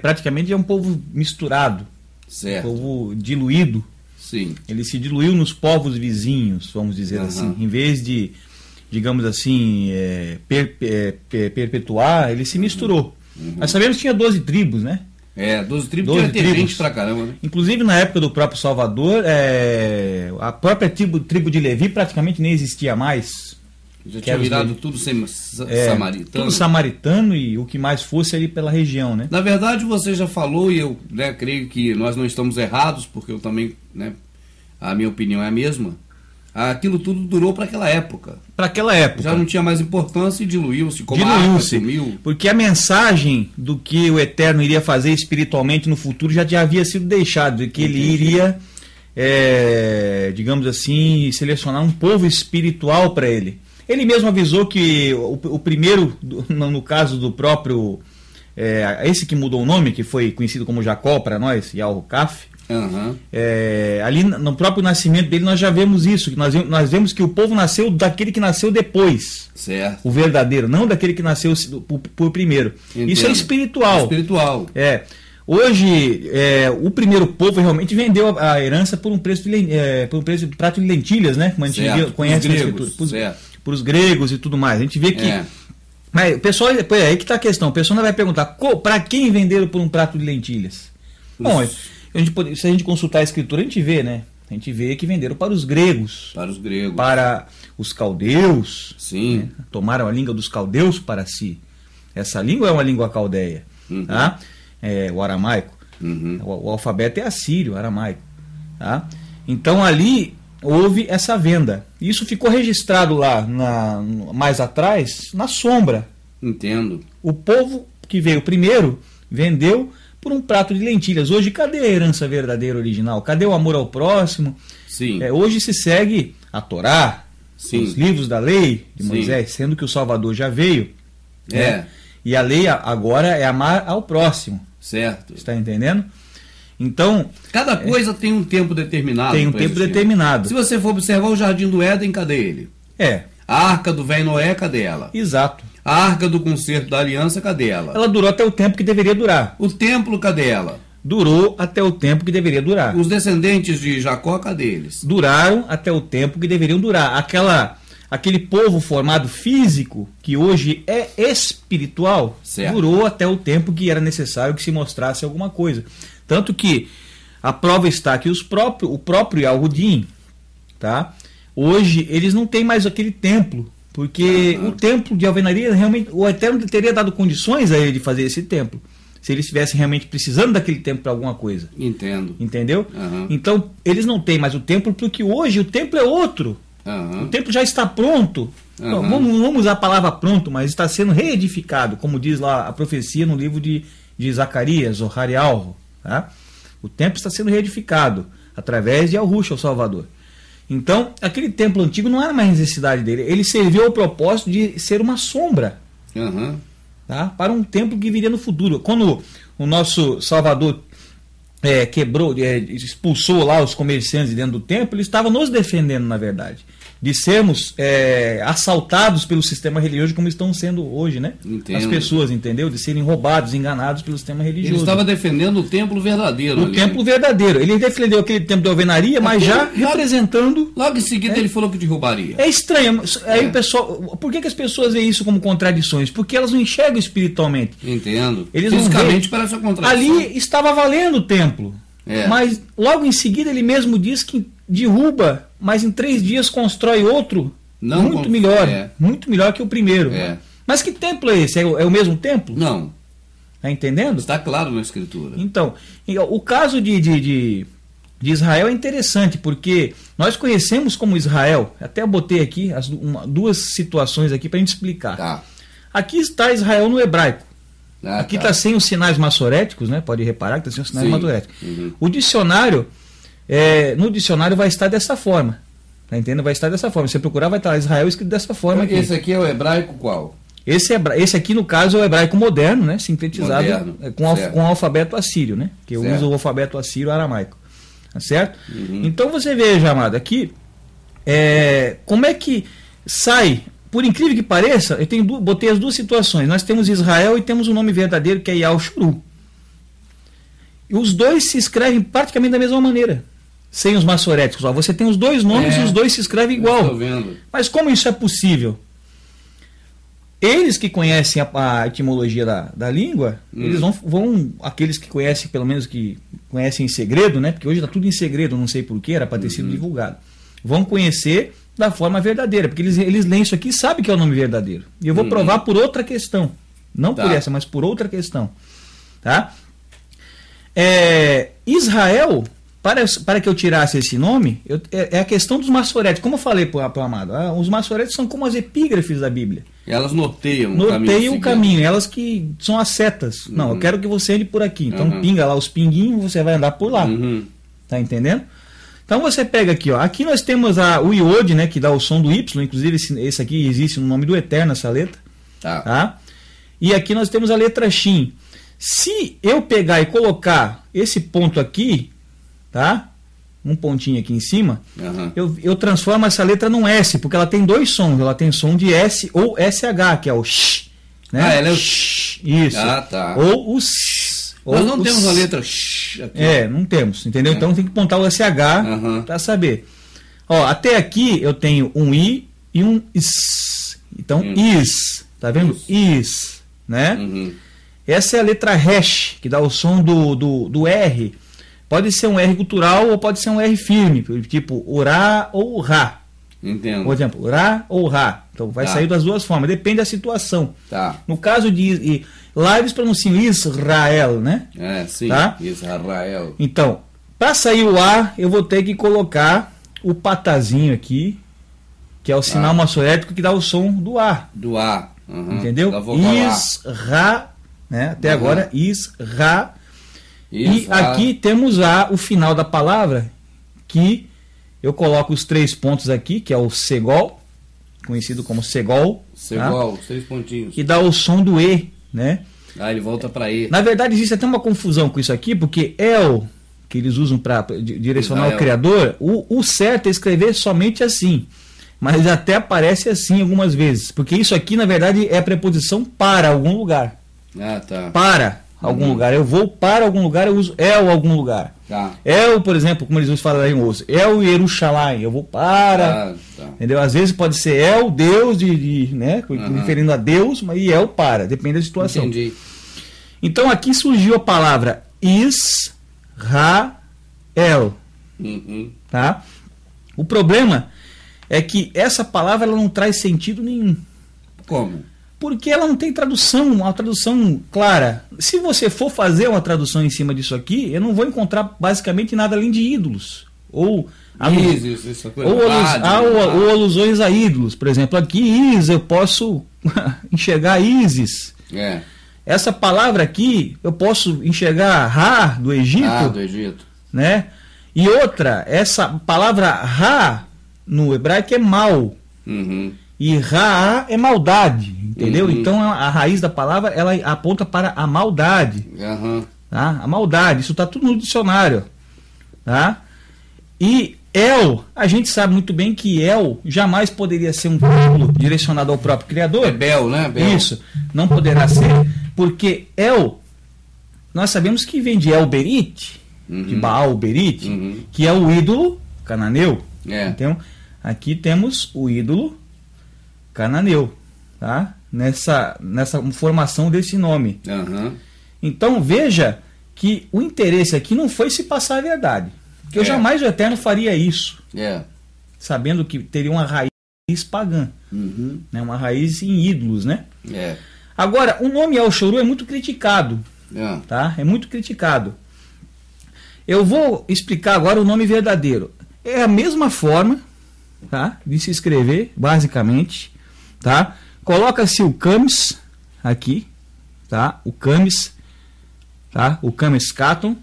praticamente é um povo misturado, certo. Um povo diluído. Sim. Ele se diluiu nos povos vizinhos, vamos dizer assim. Em vez de, digamos assim, perpetuar, ele se misturou. Nós sabemos que tinha 12 tribos, né? 12 tribos, tinha ter gente pra caramba, né? Inclusive na época do próprio Salvador, a própria tribo de Levi praticamente nem existia mais. Já tinha virado tudo samaritano. Tudo samaritano e o que mais fosse ali pela região, né? Na verdade, você já falou, e eu creio que nós não estamos errados, porque eu também, a minha opinião é a mesma. Aquilo tudo durou para aquela época. Para aquela época. Já não tinha mais importância e diluiu-se, como a arca sumiu. Porque a mensagem do que o Eterno iria fazer espiritualmente no futuro já havia sido deixado, de que ele iria, digamos assim, selecionar um povo espiritual para ele. Ele mesmo avisou que o primeiro, no caso do próprio, esse que mudou o nome, que foi conhecido como Jacó para nós, Yahu-Kaf, ali no próprio nascimento dele nós já vemos isso, que nós vemos que o povo nasceu daquele que nasceu depois, certo. O verdadeiro, não daquele que nasceu por primeiro. Entendo. Isso é espiritual. Hoje, o primeiro povo realmente vendeu a herança por um preço de prato de lentilhas, né? Como a gente conhece na escritura, por os gregos e tudo mais. A gente vê que... Mas o pessoal, aí que está a questão. O pessoal vai perguntar, para quem venderam por um prato de lentilhas? Bom, se a gente consultar a escritura, a gente vê, né? A gente vê que venderam para os gregos. Para os caldeus. Sim. Né? Tomaram a língua dos caldeus para si. Essa língua é uma língua caldeia. Tá? O aramaico. O alfabeto é assírio, aramaico. Tá? Então ali houve essa venda. Isso ficou registrado lá mais atrás, na sombra. Entendo. O povo que veio primeiro vendeu por um prato de lentilhas. Hoje, cadê a herança verdadeira original? Cadê o amor ao próximo? Sim. Hoje se segue a Torá, Sim. os livros da lei de Sim. Moisés, sendo que o Salvador já veio. E a lei agora é amar ao próximo. Certo. Está entendendo? Então, cada coisa tem um tempo determinado. Tem um tempo determinado. Se você for observar o Jardim do Éden, cadê ele? A Arca do Velho Noé, cadê ela? Exato. A Arca do Concerto da Aliança, cadê ela? Ela durou até o tempo que deveria durar. O templo, cadê ela? Durou até o tempo que deveria durar. Os descendentes de Jacó, cadê eles? Duraram até o tempo que deveriam durar. Aquele povo formado físico, que hoje é espiritual, durou até o tempo que era necessário que se mostrasse alguma coisa. Tanto que a prova está que o próprio Yahudim, tá? Hoje eles não têm mais aquele templo, porque o templo de alvenaria, realmente, o Eterno teria dado condições a ele de fazer esse templo, se eles estivessem realmente precisando daquele templo para alguma coisa. Entendo. Entendeu? Então, eles não têm mais o templo, porque hoje o templo é outro. O templo já está pronto. Vamos usar a palavra pronto, mas está sendo reedificado, como diz lá a profecia no livro de Zacarias, o Harial. Tá? O templo está sendo reedificado através de Yahushua, o Salvador. Então, aquele templo antigo não era mais necessidade dele. Ele serviu ao propósito de ser uma sombra, tá? Para um templo que viria no futuro. Quando o nosso Salvador expulsou lá os comerciantes de dentro do templo, ele estava nos defendendo, na verdade, de sermos assaltados pelo sistema religioso, como estão sendo hoje, né? Entendo. As pessoas, entendeu? De serem roubados, enganados pelo sistema religioso. Ele estava defendendo o templo verdadeiro. O templo verdadeiro. Ele defendeu aquele templo de alvenaria, mas já representando... Logo em seguida ele falou que derrubaria. É estranho. Aí o pessoal... Por que as pessoas veem isso como contradições? Porque elas não enxergam espiritualmente. Entendo. Eles fisicamente parece uma contradição. Ali estava valendo o templo. Mas logo em seguida ele mesmo diz que derruba, mas em 3 dias constrói outro muito melhor que o primeiro. Mas que templo é esse? É o mesmo templo? Não. Está entendendo? Está claro na Escritura. Então, o caso de Israel é interessante, porque nós conhecemos como Israel. Até eu botei aqui duas situações aqui para a gente explicar. Tá. Aqui está Israel no hebraico. Aqui está sem os sinais maçoréticos, né? Pode reparar que está sem os sinais maçoréticos. O dicionário, no dicionário vai estar dessa forma. Tá entendendo? Vai estar dessa forma. Se você procurar, vai estar Israel escrito dessa forma. Esse aqui é o hebraico qual? Esse aqui, no caso, é o hebraico moderno, né? Sintetizado com o alfabeto assírio, né? Que usa o alfabeto assírio aramaico. Tá certo? Então você veja, amado, aqui como é que sai. Por incrível que pareça, eu botei as duas situações. Nós temos Israel e temos o nome verdadeiro, que é Yahushua. E os dois se escrevem praticamente da mesma maneira, sem os maçoréticos. Você tem os dois nomes e os dois se escrevem igual. Estou vendo. Mas como isso é possível? Eles que conhecem a etimologia da língua, eles vão, aqueles que conhecem, pelo menos que conhecem em segredo, né? Porque hoje está tudo em segredo, não sei porquê, era para ter sido divulgado. Vão conhecer da forma verdadeira, porque eles leem isso aqui e sabem que é o nome verdadeiro. E eu vou provar por outra questão. Não por essa, mas por outra questão. Tá? Israel, para que eu tirasse esse nome, é a questão dos maçoretes. Como eu falei para o Amado, os maçoretes são como as epígrafes da Bíblia. Elas noteiam o caminho, elas que são as setas. Não, eu quero que você ande por aqui. Então pinga lá os pinguinhos, você vai andar por lá. Tá entendendo? Então você pega aqui, ó. Aqui nós temos o iode, né, que dá o som do Y, inclusive esse aqui existe no nome do Eterno, essa letra. Tá? E aqui nós temos a letra Shin. Se eu pegar e colocar esse ponto aqui, tá? Um pontinho aqui em cima, eu transformo essa letra num S, porque ela tem dois sons. Ela tem som de S ou SH, que é o sh, né? Ela é o sh. Isso. Tá. Ou o s. Nós não temos a letra sh aqui. Não temos, entendeu? Então tem que apontar o SH para saber. Ó, até aqui eu tenho um I e um is. Então, is. Tá vendo? Is. Né? Essa é a letra hash, que dá o som do R. Pode ser um R gutural ou pode ser um R firme, tipo Urá ou Rá. Entendo. Por exemplo, Ra ou Ra. Então vai sair das duas formas, depende da situação. Tá. No caso de... Lá eles pronunciam Israel, né? Sim, tá? Israel. Então, para sair o A, eu vou ter que colocar o patazinho aqui, que é o sinal maçorético que dá o som do A. Do A. Uhum. Entendeu? Isra, né? Até agora, Isra. E aqui temos o final da palavra, que eu coloco os 3 pontos aqui, que é o Segol, conhecido como Segol. Segol, 3 pontinhos. Que dá o som do E, né? Ele volta para E. Na verdade, existe até uma confusão com isso aqui, porque El, que eles usam para direcionar o Criador, o certo é escrever somente assim. Mas até aparece assim algumas vezes. Porque isso aqui, na verdade, é a preposição para algum lugar. Tá. Para algum lugar. Eu vou para algum lugar, eu uso El algum lugar. Tá. El, por exemplo, como eles falam em ouço, El Yerushalayim, eu vou para. Entendeu? Às vezes pode ser El, Deus, né? Referindo a Deus, mas e El para, depende da situação. Entendi. Então aqui surgiu a palavra Israel. Tá? O problema é que essa palavra ela não traz sentido nenhum. Como? Porque ela não tem tradução, uma tradução clara. Se você for fazer uma tradução em cima disso aqui, eu não vou encontrar basicamente nada além de ídolos. Ou alusões a ídolos. Por exemplo, aqui eu posso enxergar Ísis. Essa palavra aqui, eu posso enxergar Ra do Egito. Do Egito. Né? E outra, essa palavra Ra no hebraico é mal. E Ra é maldade, entendeu? Então a raiz da palavra ela aponta para a maldade. Tá? A maldade, isso está tudo no dicionário. Tá? E El, a gente sabe muito bem que El jamais poderia ser um título direcionado ao próprio Criador. É Bel, né? Bel. Isso, não poderá ser, porque El, nós sabemos que vem de El Berit, de Baal Berit, que é o ídolo cananeu. Então, aqui temos o ídolo cananeu, tá? Nessa formação desse nome. Então veja que o interesse aqui não foi se passar a verdade, porque eu jamais o Eterno faria isso, sabendo que teria uma raiz pagã, né? Uma raiz em ídolos, né? Agora, o nome El-Shuru é muito criticado, tá? É muito criticado. Eu vou explicar agora o nome verdadeiro. É a mesma forma, tá? De se escrever, basicamente. Tá? Coloca-se o Camis aqui, tá? O Camis, tá? O Camis Caton,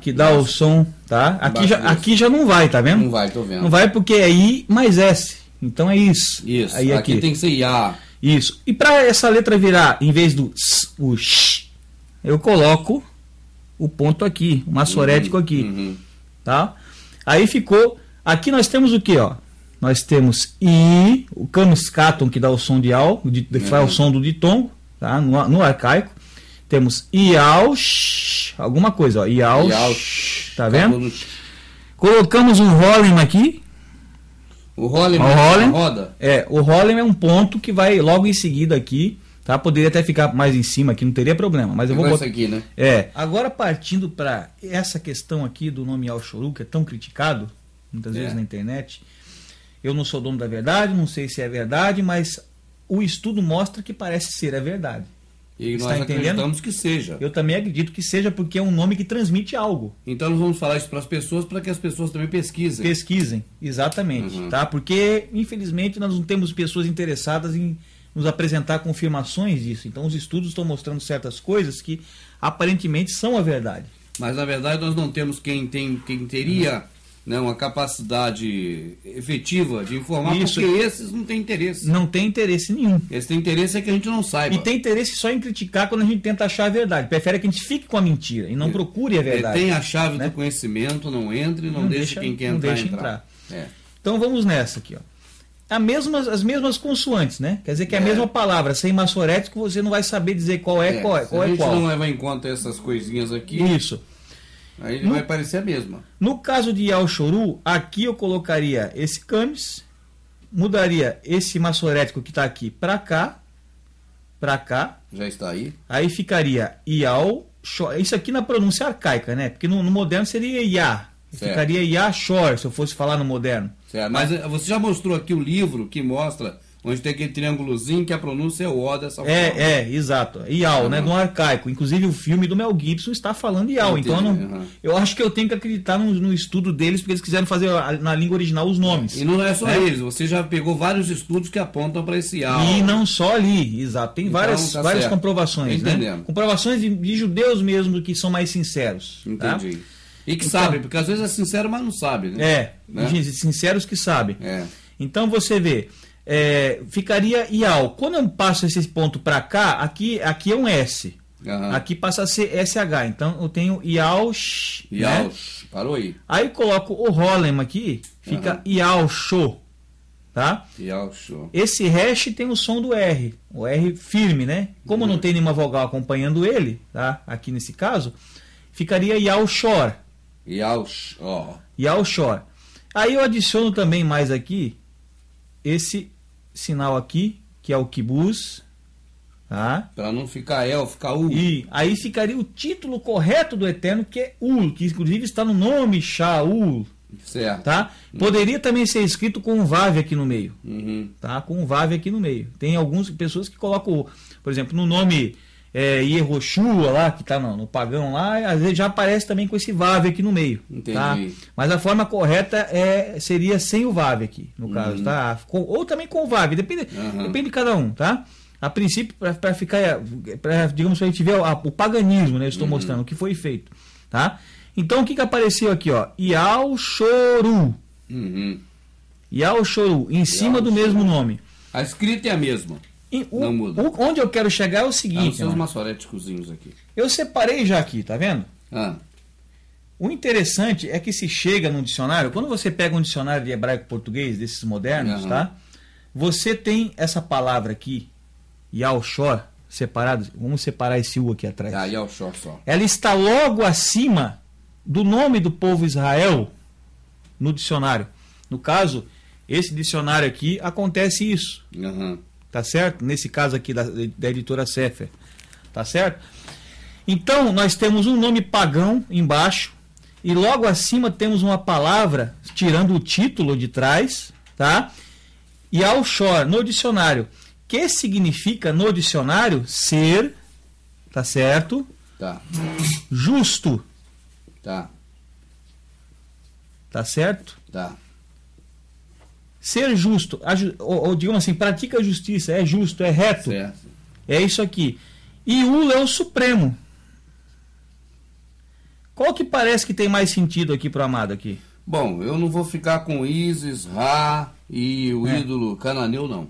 que dá o som, tá? Aqui já não vai, tá vendo? Não vai, tô vendo. Não vai porque é I mais S. Então é isso. Isso. Aí aqui tem que ser IA. Isso. E para essa letra virar, em vez do S, o Sh, eu coloco o ponto aqui, o maçorético aqui, tá? Aí ficou. Aqui nós temos o que, ó? Nós temos I, o Camis Caton, que dá o som de Al, faz o som do ditom, tá? No arcaico. Temos Ial, alguma coisa, ó. Ial, tá vendo? Colocamos um Holem aqui. O Holem roda? O Holem é um ponto que vai logo em seguida aqui, tá? Poderia até ficar mais em cima aqui, não teria problema. Mas eu vou botar aqui, né? Agora partindo para essa questão aqui do nome El-Shuru, que é tão criticado, muitas vezes na internet. Eu não sou dono da verdade, não sei se é verdade, mas o estudo mostra que parece ser a verdade. E nós acreditamos que seja. Eu também acredito que seja, porque é um nome que transmite algo. Então nós vamos falar isso para as pessoas, para que as pessoas também pesquisem. Pesquisem, exatamente. Tá? Porque, infelizmente, nós não temos pessoas interessadas em nos apresentar confirmações disso. Então os estudos estão mostrando certas coisas que aparentemente são a verdade. Mas na verdade nós não temos quem teria... uma capacidade efetiva de informar, porque esses não têm interesse. Não tem interesse nenhum. Esse tem interesse é que a gente não saiba. E tem interesse só em criticar quando a gente tenta achar a verdade. Prefere que a gente fique com a mentira e não procure a verdade. Tem a chave do conhecimento, não entre, não deixe quem quer entrar. Então vamos nessa aqui, ó. As mesmas consoantes, né? Quer dizer que é a mesma palavra, sem maçorético você não vai saber dizer qual é qual. Se a gente não levar em conta essas coisinhas aqui... Isso. Aí vai parecer a mesma. No caso de El-Shuru, aqui eu colocaria esse Camis, mudaria esse maçorético que está aqui para cá. Já está aí. Aí ficaria Ial, isso aqui na pronúncia arcaica, né? Porque no moderno seria Iá, Certo. Ficaria Yashor, se eu fosse falar no moderno. Certo. Mas você já mostrou aqui o livro que mostra onde tem aquele triângulozinho que a pronúncia é o O dessa forma. Exato. Ial, né? No arcaico. Inclusive o filme do Mel Gibson está falando Ial. Entendi, Então eu acho que eu tenho que acreditar no estudo deles, porque eles quiseram fazer na língua original os nomes. E não é só eles, você já pegou vários estudos que apontam para esse Ial. E não só ali, exato. Tem Então, várias certo. comprovações, né? Entendemos. Comprovações de judeus mesmo que são mais sinceros. Entendi. Tá? E que Então, sabem, porque às vezes é sincero, mas não sabe, né? Gente, sinceros que sabem. É. Então você vê, ficaria Ial. Quando eu passo esse ponto para cá, aqui é um S. Aham. Aqui passa a ser SH. Então eu tenho Iaush. Iaush, parou aí. Aí eu coloco o Holem aqui, fica Iaushô. Tá? Iaush. Esse hash tem o som do R, o R firme, né? Como não tem nenhuma vogal acompanhando ele, tá? Aqui nesse caso, ficaria Yaushor. Iaush, ó. Yaushor. Aí eu adiciono também mais aqui esse sinal aqui, que é o kibuz, tá? Para não ficar El, ficar U. E aí ficaria o título correto do Eterno, que é Ul, que inclusive está no nome Shaul, Certo. tá? Poderia também ser escrito com um Vav aqui no meio, Uhum. tá? Com um Vav aqui no meio. Tem algumas pessoas que colocam, por exemplo, no nome Yehoshua lá, que está no pagão lá, às vezes já aparece também com esse Vav aqui no meio. Entendi. Tá? Mas a forma correta seria sem o Vav aqui, no caso, tá? Ou também com o Vav, depende de cada um, tá? A princípio, para ficar, digamos, para a gente ver o paganismo, né? Eu estou mostrando o que foi feito, tá? Então o que apareceu aqui, ó? Yauchoru. Yauchoru, em cima do mesmo nome. A escrita é a mesma. Não muda. Onde eu quero chegar é o Ah, seguinte, os seus ó, maçoréticozinhos aqui. eu separei já aqui, tá vendo? Ah, O interessante é que se chega num dicionário, quando você pega um dicionário de hebraico-português, desses modernos, tá? Você tem essa palavra aqui, Yaushor, separado, vamos separar esse U aqui atrás. Iaush só. Ela está logo acima do nome do povo Israel no dicionário. No caso, esse dicionário aqui, acontece isso. Aham. Tá certo? Nesse caso aqui da editora Sefer. Tá certo? Então, nós temos um nome pagão embaixo e logo acima temos uma palavra, tirando o título de trás, tá? E Yaushor, no dicionário. Que significa, no dicionário, ser, tá certo? Tá. Justo, Tá. tá certo? Tá. Ser justo, ou digamos assim, pratica a justiça, é justo, é reto. Certo. É isso aqui. E Ul é o Supremo. Qual que parece que tem mais sentido aqui pro amado aqui? Bom, eu não vou ficar com Isis, Ra e o ídolo cananeu, não.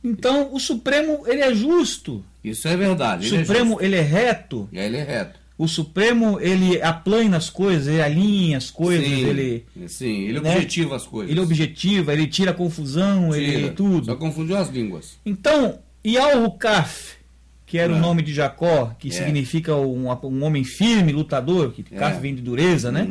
Então, o Supremo, ele é justo. Isso é verdade. O Supremo, ele é reto. E aí ele é reto. O Supremo, ele aplana as coisas, ele alinha as coisas, Sim, ele... sim, ele né? objetiva as coisas. Ele objetiva, ele tira a confusão, Tira. ele tudo. Só confundiu as línguas. Então, Yal-Hukaf, que era o nome de Jacó, que significa um homem firme, lutador, que Kaf vem de dureza, né?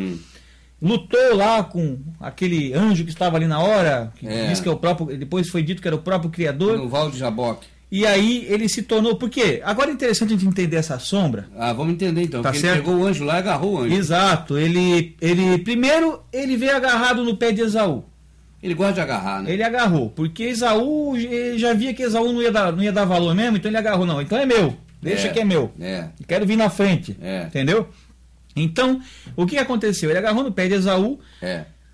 Lutou lá com aquele anjo que estava ali na hora, que diz que é o próprio, depois foi dito que era o próprio Criador. No Val de Jaboque. E aí ele se tornou, por quê? Agora é interessante a gente entender essa sombra. Ah, vamos entender então. Tá Porque certo? ele pegou o anjo lá e agarrou o anjo. Exato, ele primeiro ele veio agarrado no pé de Esaú. Ele gosta de agarrar, né? Ele agarrou, porque Esaú ele já via que Esaú não ia dar valor mesmo, então ele agarrou, não, então é meu, deixa que é meu. Quero vir na frente, entendeu? Então, o que aconteceu? Ele agarrou no pé de Esaú.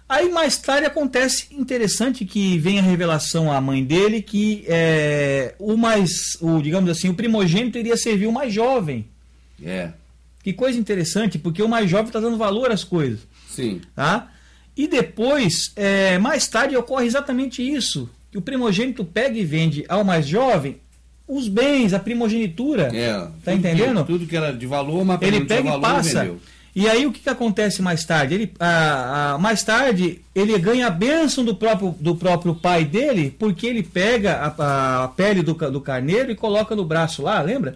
Aí mais tarde acontece interessante que vem a revelação à mãe dele que digamos assim, o primogênito iria servir o mais jovem. Que coisa interessante, porque o mais jovem está dando valor às coisas. Sim. Tá? E depois, mais tarde ocorre exatamente isso, que o primogênito pega e vende ao mais jovem os bens, a primogenitura. Tá entendendo? Tudo que era de valor, mas ele pega e passa. Vendeu. E aí o que acontece mais tarde? Mais tarde ele ganha a bênção do próprio pai dele, porque ele pega a pele do carneiro e coloca no braço lá, lembra?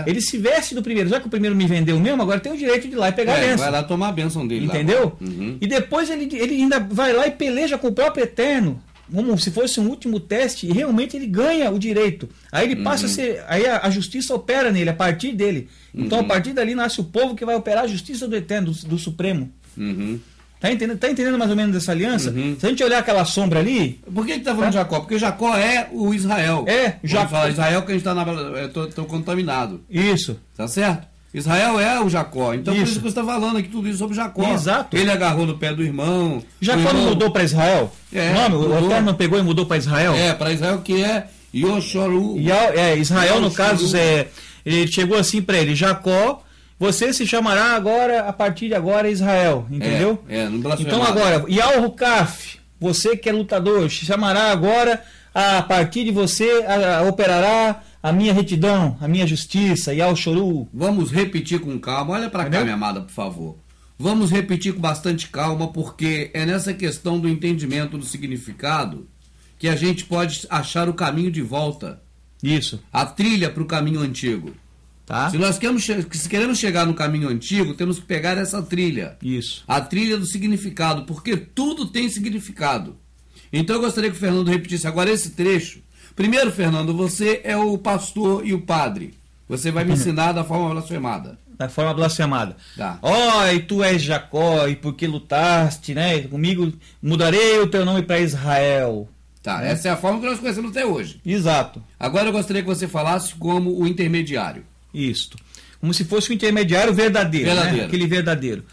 Ele se veste do primeiro, já que o primeiro me vendeu mesmo, agora tem o direito de ir lá e pegar a bênção. Vai lá tomar a bênção dele. Entendeu? Lá. Uhum. E depois ele ainda vai lá e peleja com o próprio Eterno, como se fosse um último teste, e realmente ele ganha o direito. Aí ele passa a ser. Aí a justiça opera nele, a partir dele. Então a partir dali nasce o povo que vai operar a justiça do Eterno, do Supremo. Tá entendendo mais ou menos essa aliança? Se a gente olhar aquela sombra ali... Por que está falando de Jacó? Porque Jacó é o Israel. Jacó. Falar Israel que a gente está tô contaminado. Isso. Tá certo? Israel é o Jacó. Então por isso que você está falando aqui tudo isso sobre Jacó. Exato. Ele agarrou no pé do irmão. Jacó não mudou para Israel? O Eterno não pegou e mudou para Israel? Para Israel que é Yoshoru. Israel, no caso, ele chegou assim para ele, Jacó... Você se chamará agora, a partir de agora, Israel, entendeu? No blasfemado. Então agora, Yal-Rukaf, você que é lutador, se chamará agora, a partir de você, operará a minha retidão, a minha justiça, Yal-Shoru. Vamos repetir com calma, olha para cá, minha amada, por favor. Vamos repetir com bastante calma, porque é nessa questão do entendimento do significado que a gente pode achar o caminho de volta. Isso. A trilha para o caminho antigo. Tá. Se queremos chegar no caminho antigo, temos que pegar essa trilha. Isso. A trilha do significado, porque tudo tem significado. Então eu gostaria que o Fernando repetisse agora esse trecho. Primeiro, Fernando, você é o pastor e o padre. Você vai me ensinar da forma blasfemada. Da forma blasfemada. Tá. E tu és Jacó, e porque lutaste, né? Comigo, mudarei o teu nome para Israel. Tá, essa é a forma que nós conhecemos até hoje. Exato. Agora eu gostaria que você falasse como o intermediário. Isto. Como se fosse um intermediário verdadeiro. Né? Aquele verdadeiro.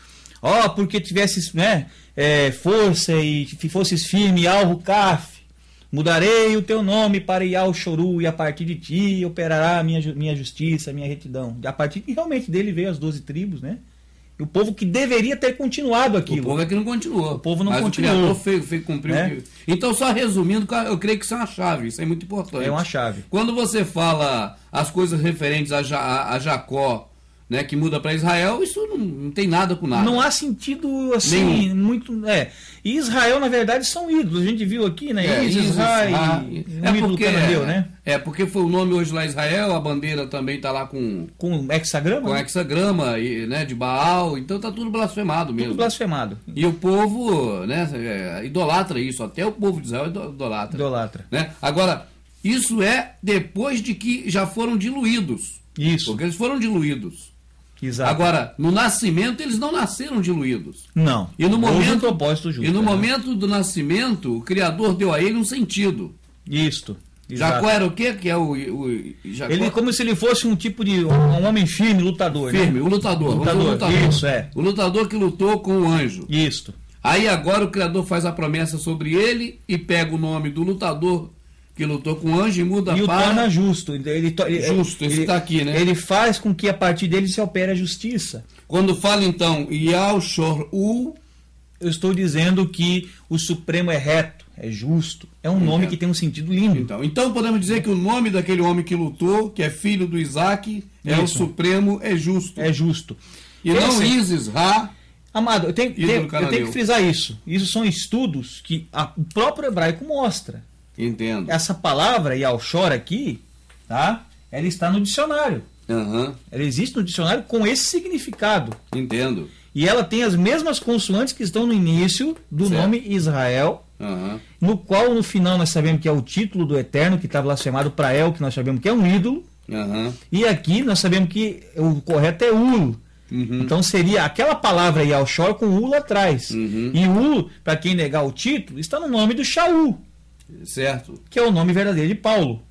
Porque tivesses, né, força e fosses firme, Yal-Rukaf, mudarei o teu nome para Yal-Shoru, e a partir de ti operará a minha justiça, a minha retidão. A partir que realmente dele veio as 12 tribos, né? E o povo que deveria ter continuado aquilo. O povo é que não continuou. O povo não continuou. O Criador fez cumprir o que... Então, só resumindo, eu creio que isso é uma chave, isso é muito importante. É uma chave. Quando você fala as coisas referentes a Jacó, né, que muda para Israel, isso não tem nada com nada. Não há sentido assim, muito. E Israel, na verdade, são ídolos. A gente viu aqui, né? Israel ídolo cananeu, né? Porque foi o nome hoje lá Israel, a bandeira também está lá com hexagrama? Com hexagrama, né, de Baal, então tá tudo blasfemado mesmo. Tudo blasfemado. E o povo, né, idolatra isso, até o povo de Israel idolatra. Né? Agora, isso é depois de que já foram diluídos. Isso. Porque eles foram diluídos. Exato. Agora, no nascimento, eles não nasceram diluídos. Não. E no momento, propósito justo, momento do nascimento, o Criador deu a ele um sentido. Isto. Jacó era o quê? Que é Jacó? Ele como se ele fosse um tipo de um homem firme, lutador. Firme, né? O lutador. Isso, O lutador que lutou com o anjo. Isto. Aí agora o Criador faz a promessa sobre ele e pega o nome do lutador que lutou com o anjo e muda para... E o torna justo. Justo, esse está aqui, né? Ele faz com que a partir dele se opere a justiça. Quando fala então, Yal-Shoru, eu estou dizendo que o Supremo é reto, é justo. É um nome que tem um sentido lindo. Então podemos dizer que o nome daquele homem que lutou, que é filho do Isaac, é o Supremo, é justo. É justo. E não Isis-Ra. Amado, eu tenho que frisar isso. Isso são estudos que o próprio hebraico mostra. Entendo. Essa palavra, Yal-Shor aqui, tá? Ela está no dicionário. Ela existe no dicionário com esse significado. Entendo. E ela tem as mesmas consoantes que estão no início do nome Israel, no qual no final nós sabemos que é o título do Eterno, que está blasfemado para El, que nós sabemos que é um ídolo. E aqui nós sabemos que o correto é Ul. Então seria aquela palavra Yal-Shor com Ul atrás. E Ul, para quem negar o título, está no nome do Shaul. Certo. Que é o nome verdadeiro de Paulo.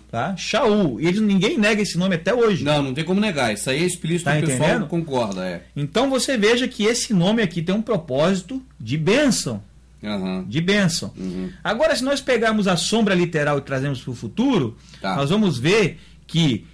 Tá? Shaul. E ninguém nega esse nome até hoje. Não tem como negar. Isso aí é explícito, o pessoal concorda. Então você veja que esse nome aqui tem um propósito de bênção. De bênção. Agora, se nós pegarmos a sombra literal e trazemos para o futuro, nós vamos ver que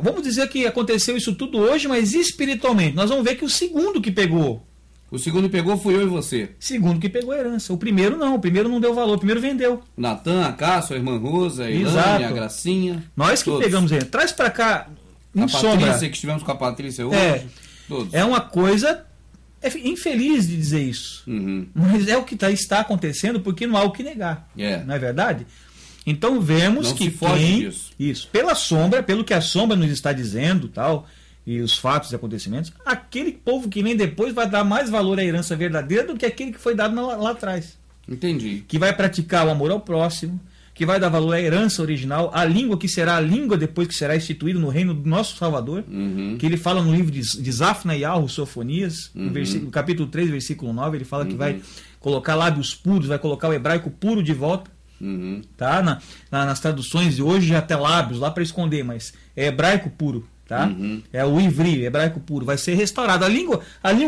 vamos dizer que aconteceu isso tudo hoje, mas espiritualmente. Nós vamos ver que o segundo que pegou. O segundo pegou fui eu e você. Segundo que pegou a herança. O primeiro não deu valor, o primeiro vendeu. Natan, a Cássio, a irmã Rosa, a Ilane, a Gracinha. Nós que pegamos ele. Traz pra cá em sombra. A Patrícia, que estivemos com a Patrícia hoje. Todos. É uma coisa infeliz de dizer isso. Mas é o que está acontecendo porque não há o que negar. Não é verdade? Então vemos não que se foge disso. Isso, pela sombra, pelo que a sombra nos está dizendo, tal, e os fatos e acontecimentos, aquele povo que vem depois vai dar mais valor à herança verdadeira do que aquele que foi dado lá atrás. Entendi. Que vai praticar o amor ao próximo, que vai dar valor à herança original, a língua que será a língua depois que será instituído no reino do nosso Salvador, que ele fala no livro de Zafna e Alro, Sofonias, no capítulo 3, versículo 9, ele fala que vai colocar lábios puros, vai colocar o hebraico puro de volta. Tá? Nas traduções de hoje até lábios, lá para esconder, mas é hebraico puro. Tá? É o ivri, hebraico puro, vai ser restaurado. A língua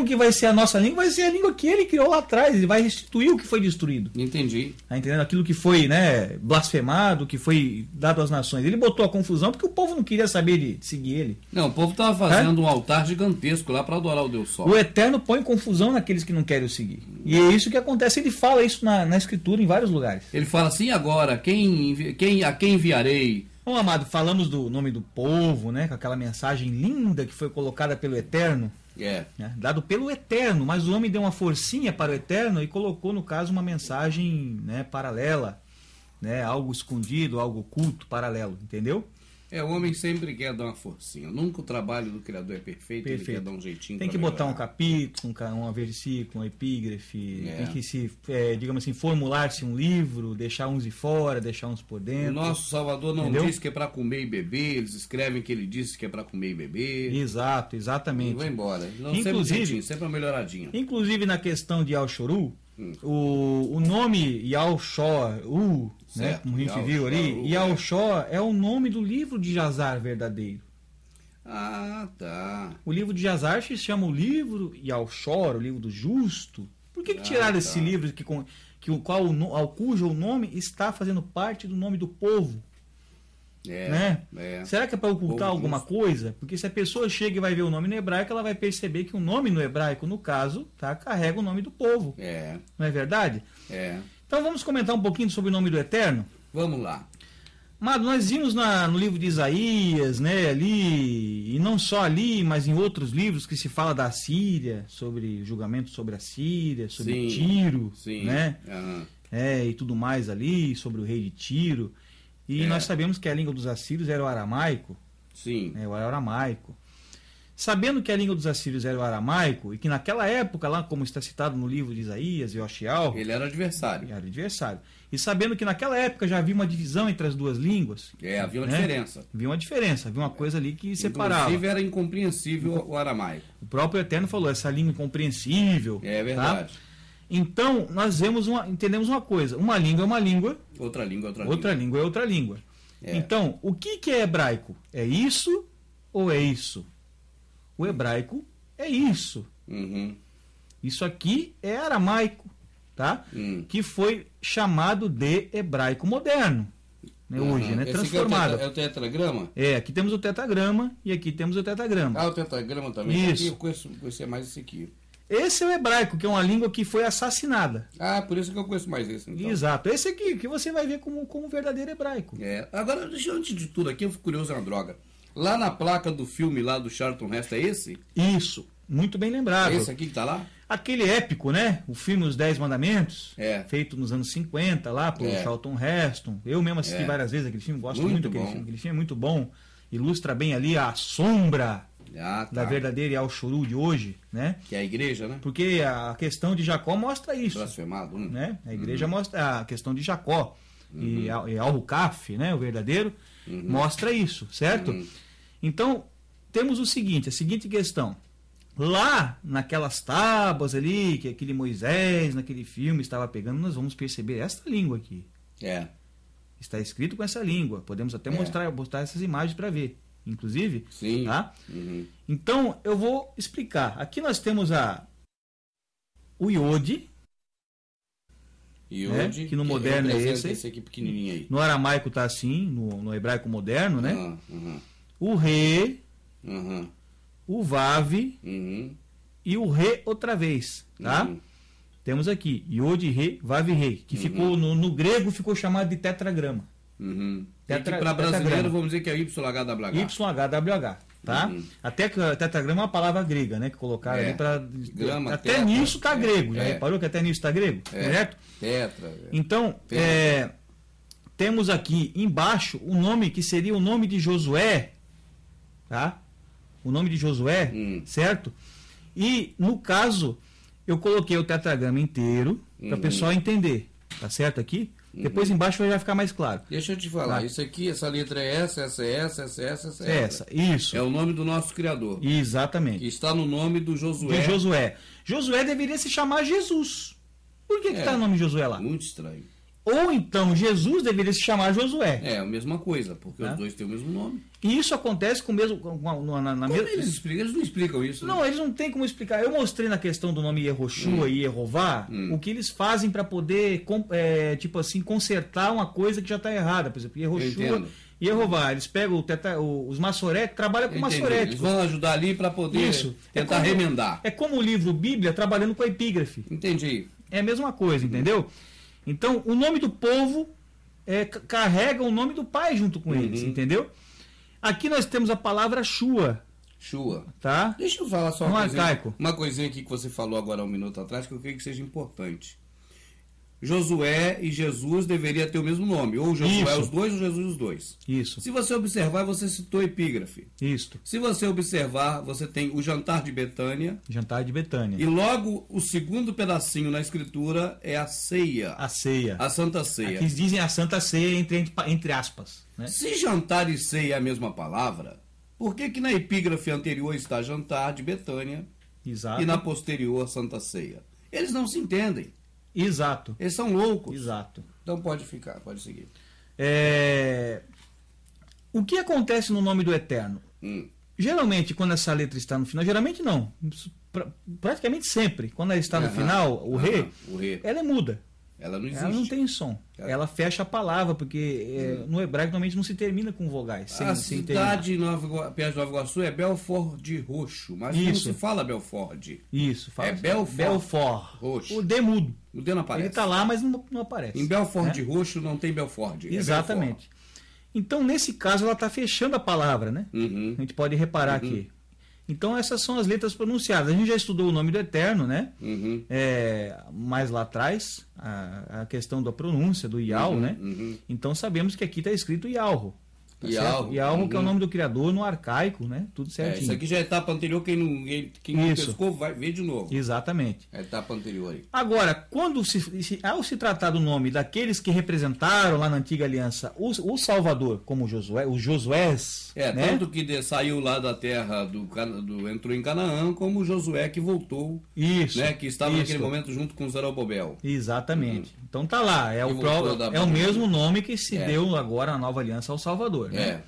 que vai ser a nossa língua vai ser a língua que ele criou lá atrás, ele vai restituir o que foi destruído. Entendi. Tá entendendo? Aquilo que foi, né, blasfemado, que foi dado às nações. Ele botou a confusão porque o povo não queria saber de seguir ele. Não, o povo estava fazendo um altar gigantesco lá para adorar o Deus Sol. O Eterno põe confusão naqueles que não querem o seguir. E é isso que acontece. Ele fala isso na Escritura em vários lugares. Ele fala assim: agora, a quem enviarei? Bom, amado, falamos do nome do povo, né? Com aquela mensagem linda que foi colocada pelo Eterno. Né, dado pelo Eterno, mas o homem deu uma forcinha para o Eterno e colocou, no caso, uma mensagem, né, paralela, né? Algo escondido, algo oculto, paralelo, entendeu? O homem sempre quer dar uma forcinha. Nunca o trabalho do Criador é perfeito. Ele quer dar um jeitinho. Tem que botar um capítulo, um versículo, um epígrafe, tem que digamos assim, formular-se um livro, deixar uns de fora, deixar uns por dentro. O nosso Salvador não diz que é para comer e beber, eles escrevem que ele disse que é para comer e beber. Exato, exatamente. E vai embora. Não, inclusive, sempre uma melhoradinha. Inclusive na questão de Al-Shuru, o nome Yal-Shor, né, como a gente viu ali, Yal-Shor é o nome do livro de Jazar verdadeiro. Ah, tá. O livro de Jazar se chama o livro Yal-Shor, o livro do justo. Por que tiraram esse livro cujo nome está fazendo parte do nome do povo? Será que é para ocultar alguma coisa? Porque se a pessoa chega e vai ver o nome no hebraico, ela vai perceber que o nome no hebraico, no caso, carrega o nome do povo. Não é verdade? Então vamos comentar um pouquinho sobre o nome do Eterno? Vamos lá. Amado, nós vimos no livro de Isaías, né, ali, e não só ali, mas em outros livros que se fala da Síria, sobre julgamento sobre a Síria, sobre Tiro, né? E tudo mais ali, sobre o rei de Tiro. E nós sabemos que a língua dos assírios era o aramaico. O aramaico. Sabendo que a língua dos assírios era o aramaico, e que naquela época, lá como está citado no livro de Isaías e Yoshial, ele era adversário. E sabendo que naquela época já havia uma divisão entre as duas línguas. Havia uma diferença. Havia uma coisa ali que separava. Inclusive era incompreensível o aramaico. O próprio Eterno falou, essa língua incompreensível. É verdade. Tá? Então, nós entendemos uma coisa. Uma língua é uma língua. Outra língua é outra língua. Outra língua é outra língua. Então, o que é hebraico? É isso ou é isso? O hebraico é isso. Isso aqui é aramaico, tá? Que foi chamado de hebraico moderno. Né, hoje, né? Transformado. É o tetragrama? Aqui temos o tetragrama e aqui temos o tetragrama. O tetragrama também. Isso. Aqui eu conhecia mais esse aqui. Esse é o hebraico, que é uma língua que foi assassinada. Por isso que eu conheço mais esse, então. Exato. Esse aqui, que você vai ver como verdadeiro hebraico. Agora, antes de tudo aqui, eu fico curioso na droga. Lá na placa do filme lá do Charlton Heston, é esse? Isso. Muito bem lembrado. É esse aqui que tá lá? Aquele épico, né? O filme Os 10 Mandamentos, feito nos anos 50, lá por Charlton Heston. Eu mesmo assisti várias vezes aquele filme, gosto muito daquele filme. Aquele filme é muito bom. Ilustra bem ali a sombra da verdadeira Yal-Shuru de hoje, né? Que é a igreja, né? Porque a questão de Jacó mostra isso. Blasfemado, né? A igreja mostra a questão de Jacó. E Al-Rukaf, né? O verdadeiro, mostra isso, certo? Então, temos a seguinte questão. Lá, naquelas tábuas ali, que aquele Moisés, naquele filme, estava pegando, nós vamos perceber esta língua aqui. Está escrito com essa língua. Podemos até mostrar essas imagens para ver. Inclusive. Sim. Tá? Então, eu vou explicar. Aqui nós temos o Iode. Né? Que no moderno é esse aqui pequenininho aí. No aramaico está assim, no hebraico moderno, né? O Re, o Vav e o Re outra vez, tá? Temos aqui Iode, Re, Vav e Re, que ficou no grego ficou chamado de tetragrama. Para brasileiro vamos dizer que é YHWH. YHWH, tá? Até que tetragrama é uma palavra grega, né? Que colocaram ali para até tetra, nisso está grego. Já reparou que até nisso está grego? Correto? Tetra. Então, temos aqui embaixo o nome que seria o nome de Josué, tá? O nome de Josué, certo? E no caso eu coloquei o tetragrama inteiro para o pessoal entender, tá certo aqui? Depois embaixo vai ficar mais claro. Deixa eu te falar, Tá. isso aqui, essa letra é essa é essa. Essa, isso. É o nome do nosso Criador. Que Exatamente. está no nome do Josué. De Josué. Josué deveria se chamar Jesus. Por que está o nome de Josué lá? Muito estranho. Ou então Jesus deveria se chamar Josué. É a mesma coisa, porque Tá. os dois têm o mesmo nome. E isso acontece com o mesmo. Na Como eles explicam? Eles não explicam isso. Não, eles não têm como explicar. Eu mostrei na questão do nome Yehoshua e Yehová o que eles fazem para poder, tipo assim, consertar uma coisa que já está errada. Por exemplo, Yehoshua e Yehová. Eles pegam os maçoretes, trabalham com maçoretes. Eles vão ajudar ali para poder tentar remendar. É como o livro Bíblia trabalhando com a epígrafe. Entendi. É a mesma coisa, entendeu? Então, o nome do povo carrega o nome do pai junto com eles, entendeu? Aqui nós temos a palavra Shua. Shua. Tá? Deixa eu falar só No arcaico. uma coisinha aqui que você falou agora há um minuto atrás, que eu creio que seja importante. Josué e Jesus deveriam ter o mesmo nome. Ou Josué Isso. os dois, ou Jesus os dois. Isso. Se você observar, você citou epígrafe. Isto. Se você observar, você tem o jantar de Betânia. Jantar de Betânia. E logo o segundo pedacinho na escritura é a ceia. A ceia. A Santa Ceia. Aqui dizem a Santa Ceia entre aspas. Né? Se jantar e ceia é a mesma palavra, por que na epígrafe anterior está jantar de Betânia Exato. e na posterior Santa Ceia? Eles não se entendem. Exato. Eles são loucos. Exato. Então pode ficar, pode seguir. O que acontece no nome do Eterno? Geralmente, quando essa letra está no final, geralmente não, praticamente sempre, quando ela está no final, o Re, ela é muda. Ela não existe. Ela não tem som. Ela fecha a palavra, porque no hebraico normalmente não se termina com vogais. A cidade perto de Nova Iguaçu é Belford de Roxo, mas não se fala Belford. Isso, fala. É Belford Roxo. O D mudo. O D não aparece. Ele está lá, mas não aparece. Em Belford Roxo não tem Belford. Exatamente. É Belford. Então, nesse caso, ela está fechando a palavra, né? A gente pode reparar aqui. Então, essas são as letras pronunciadas. A gente já estudou o nome do Eterno, né? Mais lá atrás, a questão da pronúncia, do Yahweh, né? Então, sabemos que aqui está escrito Yahweh. Tá Yahweh, que é o nome do Criador no arcaico, né? Tudo certinho. Isso aqui já é a etapa anterior, quem não pescou vai ver de novo. Exatamente. É a etapa anterior aí. Agora, ao se tratar do nome daqueles que representaram lá na antiga aliança o Salvador, como Josué, os Josués, né? Tanto que saiu lá da terra entrou em Canaã, como o Josué que voltou. Isso. Né? Que estava naquele momento junto com Zorobabel. Exatamente. Então tá lá, é o mesmo nome que se deu agora na nova aliança ao Salvador. Né?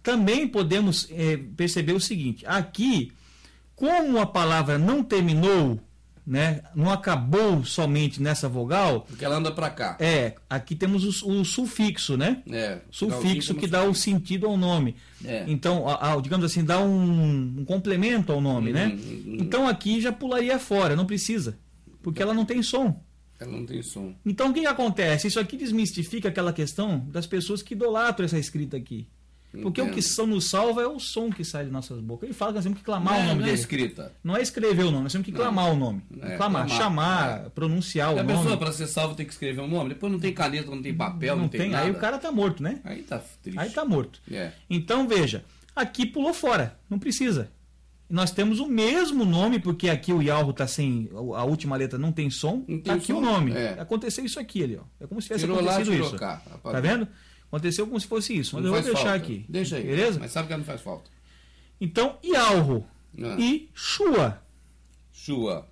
Também podemos perceber o seguinte: aqui, como a palavra não terminou, né, não acabou somente nessa vogal, porque ela anda para cá. Aqui temos o sufixo, né? Sufixo que dá o sentido ao nome. Então, digamos assim, dá um complemento ao nome, né? Então aqui já pularia fora, não precisa, porque ela não tem som. Ela não tem som. Então o que acontece? Isso aqui desmistifica aquela questão das pessoas que idolatram essa escrita aqui. Porque o que nos salva é o som que sai de nossas bocas. Ele fala que nós temos que clamar o nome dele. Não é escrita. Não é escrever o nome, nós temos que clamar o nome. Clamar, chamar, pronunciar o nome. A pessoa, para ser salva, tem que escrever o nome. Depois não tem caneta, não tem papel, não tem nada. Aí o cara tá morto, né? Aí tá triste. Aí tá morto. Então veja, aqui pulou fora, não precisa. Nós temos o mesmo nome, porque aqui o Yahweh está sem. A última letra não tem som. Está aqui o nome. Aconteceu isso aqui, ali, ó. É como se tivesse acontecido isso. Tá vendo? Aconteceu como se fosse isso. Mas eu vou deixar aqui. Deixa aí. Beleza? Mas sabe que não faz falta. Então, Yahweh e Shua.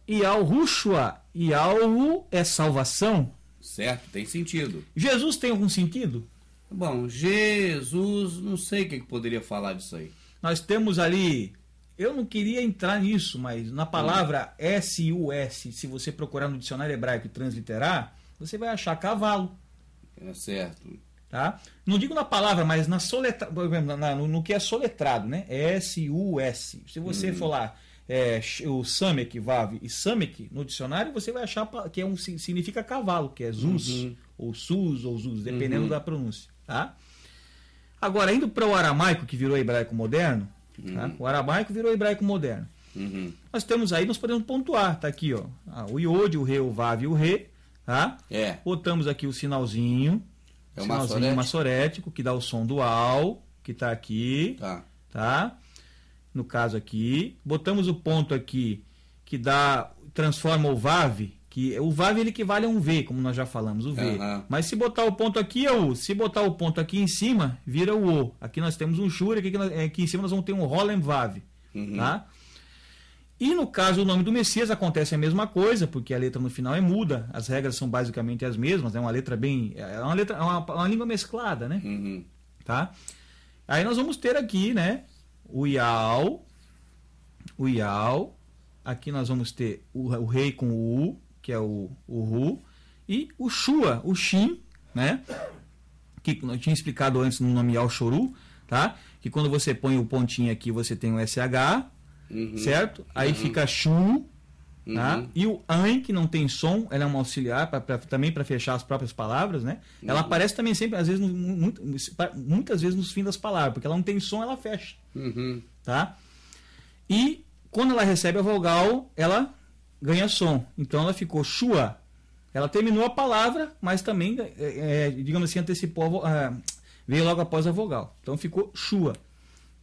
Yahushua. Yahweh é salvação. Certo, tem sentido. Jesus tem algum sentido? Bom, Jesus, não sei o que poderia falar disso aí. Nós temos ali. Eu não queria entrar nisso, mas na palavra S-U-S, se você procurar no dicionário hebraico e transliterar, você vai achar cavalo. É certo. Tá? Não digo na palavra, mas na no que é soletrado, né? S-U-S. Se você for lá, o Samek, Vav e Samek, no dicionário, você vai achar que significa cavalo, que é Zuz, ou Sus, ou Zuz, dependendo da pronúncia. Tá? Agora, indo para o aramaico, que virou hebraico moderno, tá? O aramaico virou hebraico moderno. Nós temos aí, nós podemos pontuar, tá aqui, ó, o Iod, o Re, o Vav e o Re, tá? Botamos aqui o sinalzinho, sinalzinho massorético, que dá o som dual, que está aqui, tá? No caso aqui, botamos o ponto aqui, que transforma o Vav, Que o Vav ele equivale a um V, como nós já falamos, o V. Mas se botar o ponto aqui é o. Se botar o ponto aqui em cima, vira o O. Aqui nós temos um Shur, aqui em cima nós vamos ter um Rolem Vav. Tá? E no caso do nome do Messias acontece a mesma coisa, porque a letra no final é muda, as regras são basicamente as mesmas, é uma letra bem. É uma língua mesclada, né? Tá? Aí nós vamos ter aqui, né? O Yal. Aqui nós vamos ter o rei com o U, que é o Ru, e o Shua, o Shin, né? Que eu tinha explicado antes no nome Yal Shoru, tá? Que quando você põe o pontinho aqui, você tem o SH, certo? Aí fica Shu, tá? E o An, que não tem som, ela é uma auxiliar também para fechar as próprias palavras, né? Ela aparece também sempre, às vezes, muitas vezes nos fins das palavras, porque ela não tem som, ela fecha, tá? E quando ela recebe a vogal, ela ganha som. Então ela ficou Shua. Ela terminou a palavra, mas também, digamos assim, antecipou, veio logo após a vogal. Então ficou Shua.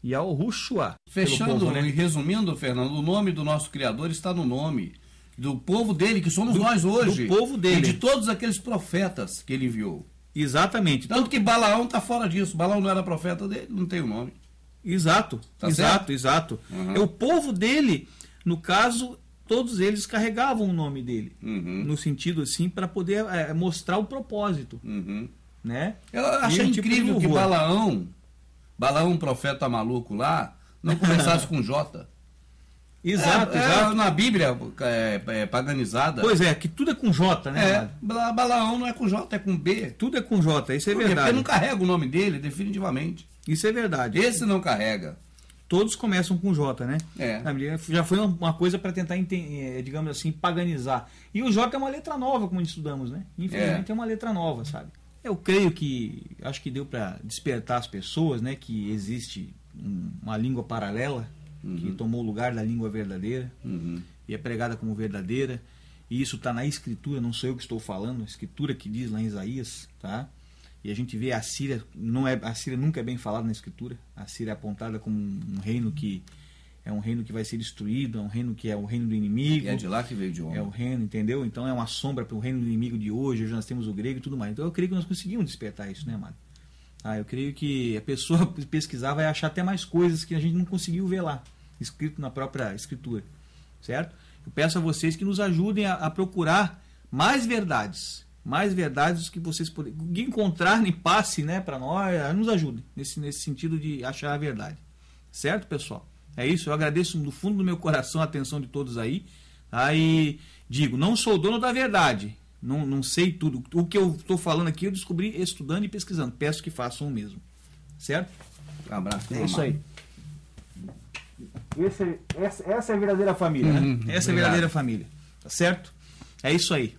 E ao Ru Shua. Fechando povo, né? e resumindo, Fernando, o nome do nosso Criador está no nome do povo dele, que somos nós hoje. Do povo dele. E de todos aqueles profetas que ele enviou. Exatamente. Tanto que Balaão está fora disso. Balaão não era profeta dele, não tem o nome. Exato. É o povo dele, no caso, todos eles carregavam o nome dele, no sentido assim, para poder mostrar o propósito, né? Eu achei incrível que Balaão, profeta maluco lá, não começasse com J. Exato. Na Bíblia paganizada. Pois é, que tudo é com J, né? Balaão não é com J, é com B. Tudo é com J, isso é verdade. Porque não carrega o nome dele, definitivamente. Isso é verdade. Esse não carrega. Todos começam com J, né? É. Já foi uma coisa para tentar, digamos assim, paganizar. E o J é uma letra nova, como estudamos, né? Infelizmente é uma letra nova, sabe? Eu creio que, acho que deu para despertar as pessoas, né? Que existe uma língua paralela que tomou o lugar da língua verdadeira e é pregada como verdadeira. E isso está na Escritura, não sou eu que estou falando, a Escritura que diz lá em Isaías, tá? E a gente vê a Síria, a Síria nunca é bem falada na Escritura. A Síria é apontada como um reino que é um reino que vai ser destruído, é um reino que é o reino do inimigo. E é de lá que veio de homem. É o reino, entendeu? Então é uma sombra para o reino do inimigo de hoje nós temos o grego e tudo mais. Então eu creio que nós conseguimos despertar isso, né, amado? Eu creio que a pessoa pesquisar vai achar até mais coisas que a gente não conseguiu ver lá, escrito na própria Escritura, certo? Eu peço a vocês que nos ajudem a procurar mais verdades que vocês encontrarem, passe, né, para nós, nos ajudem nesse sentido de achar a verdade, certo, pessoal? É isso, eu agradeço do fundo do meu coração a atenção de todos aí, e digo, não sou dono da verdade, não sei tudo, o que eu estou falando aqui eu descobri estudando e pesquisando, peço que façam o mesmo, certo? Um abraço. É isso aí. Essa é a verdadeira família, né? Essa é a verdadeira família, tá certo? É isso aí.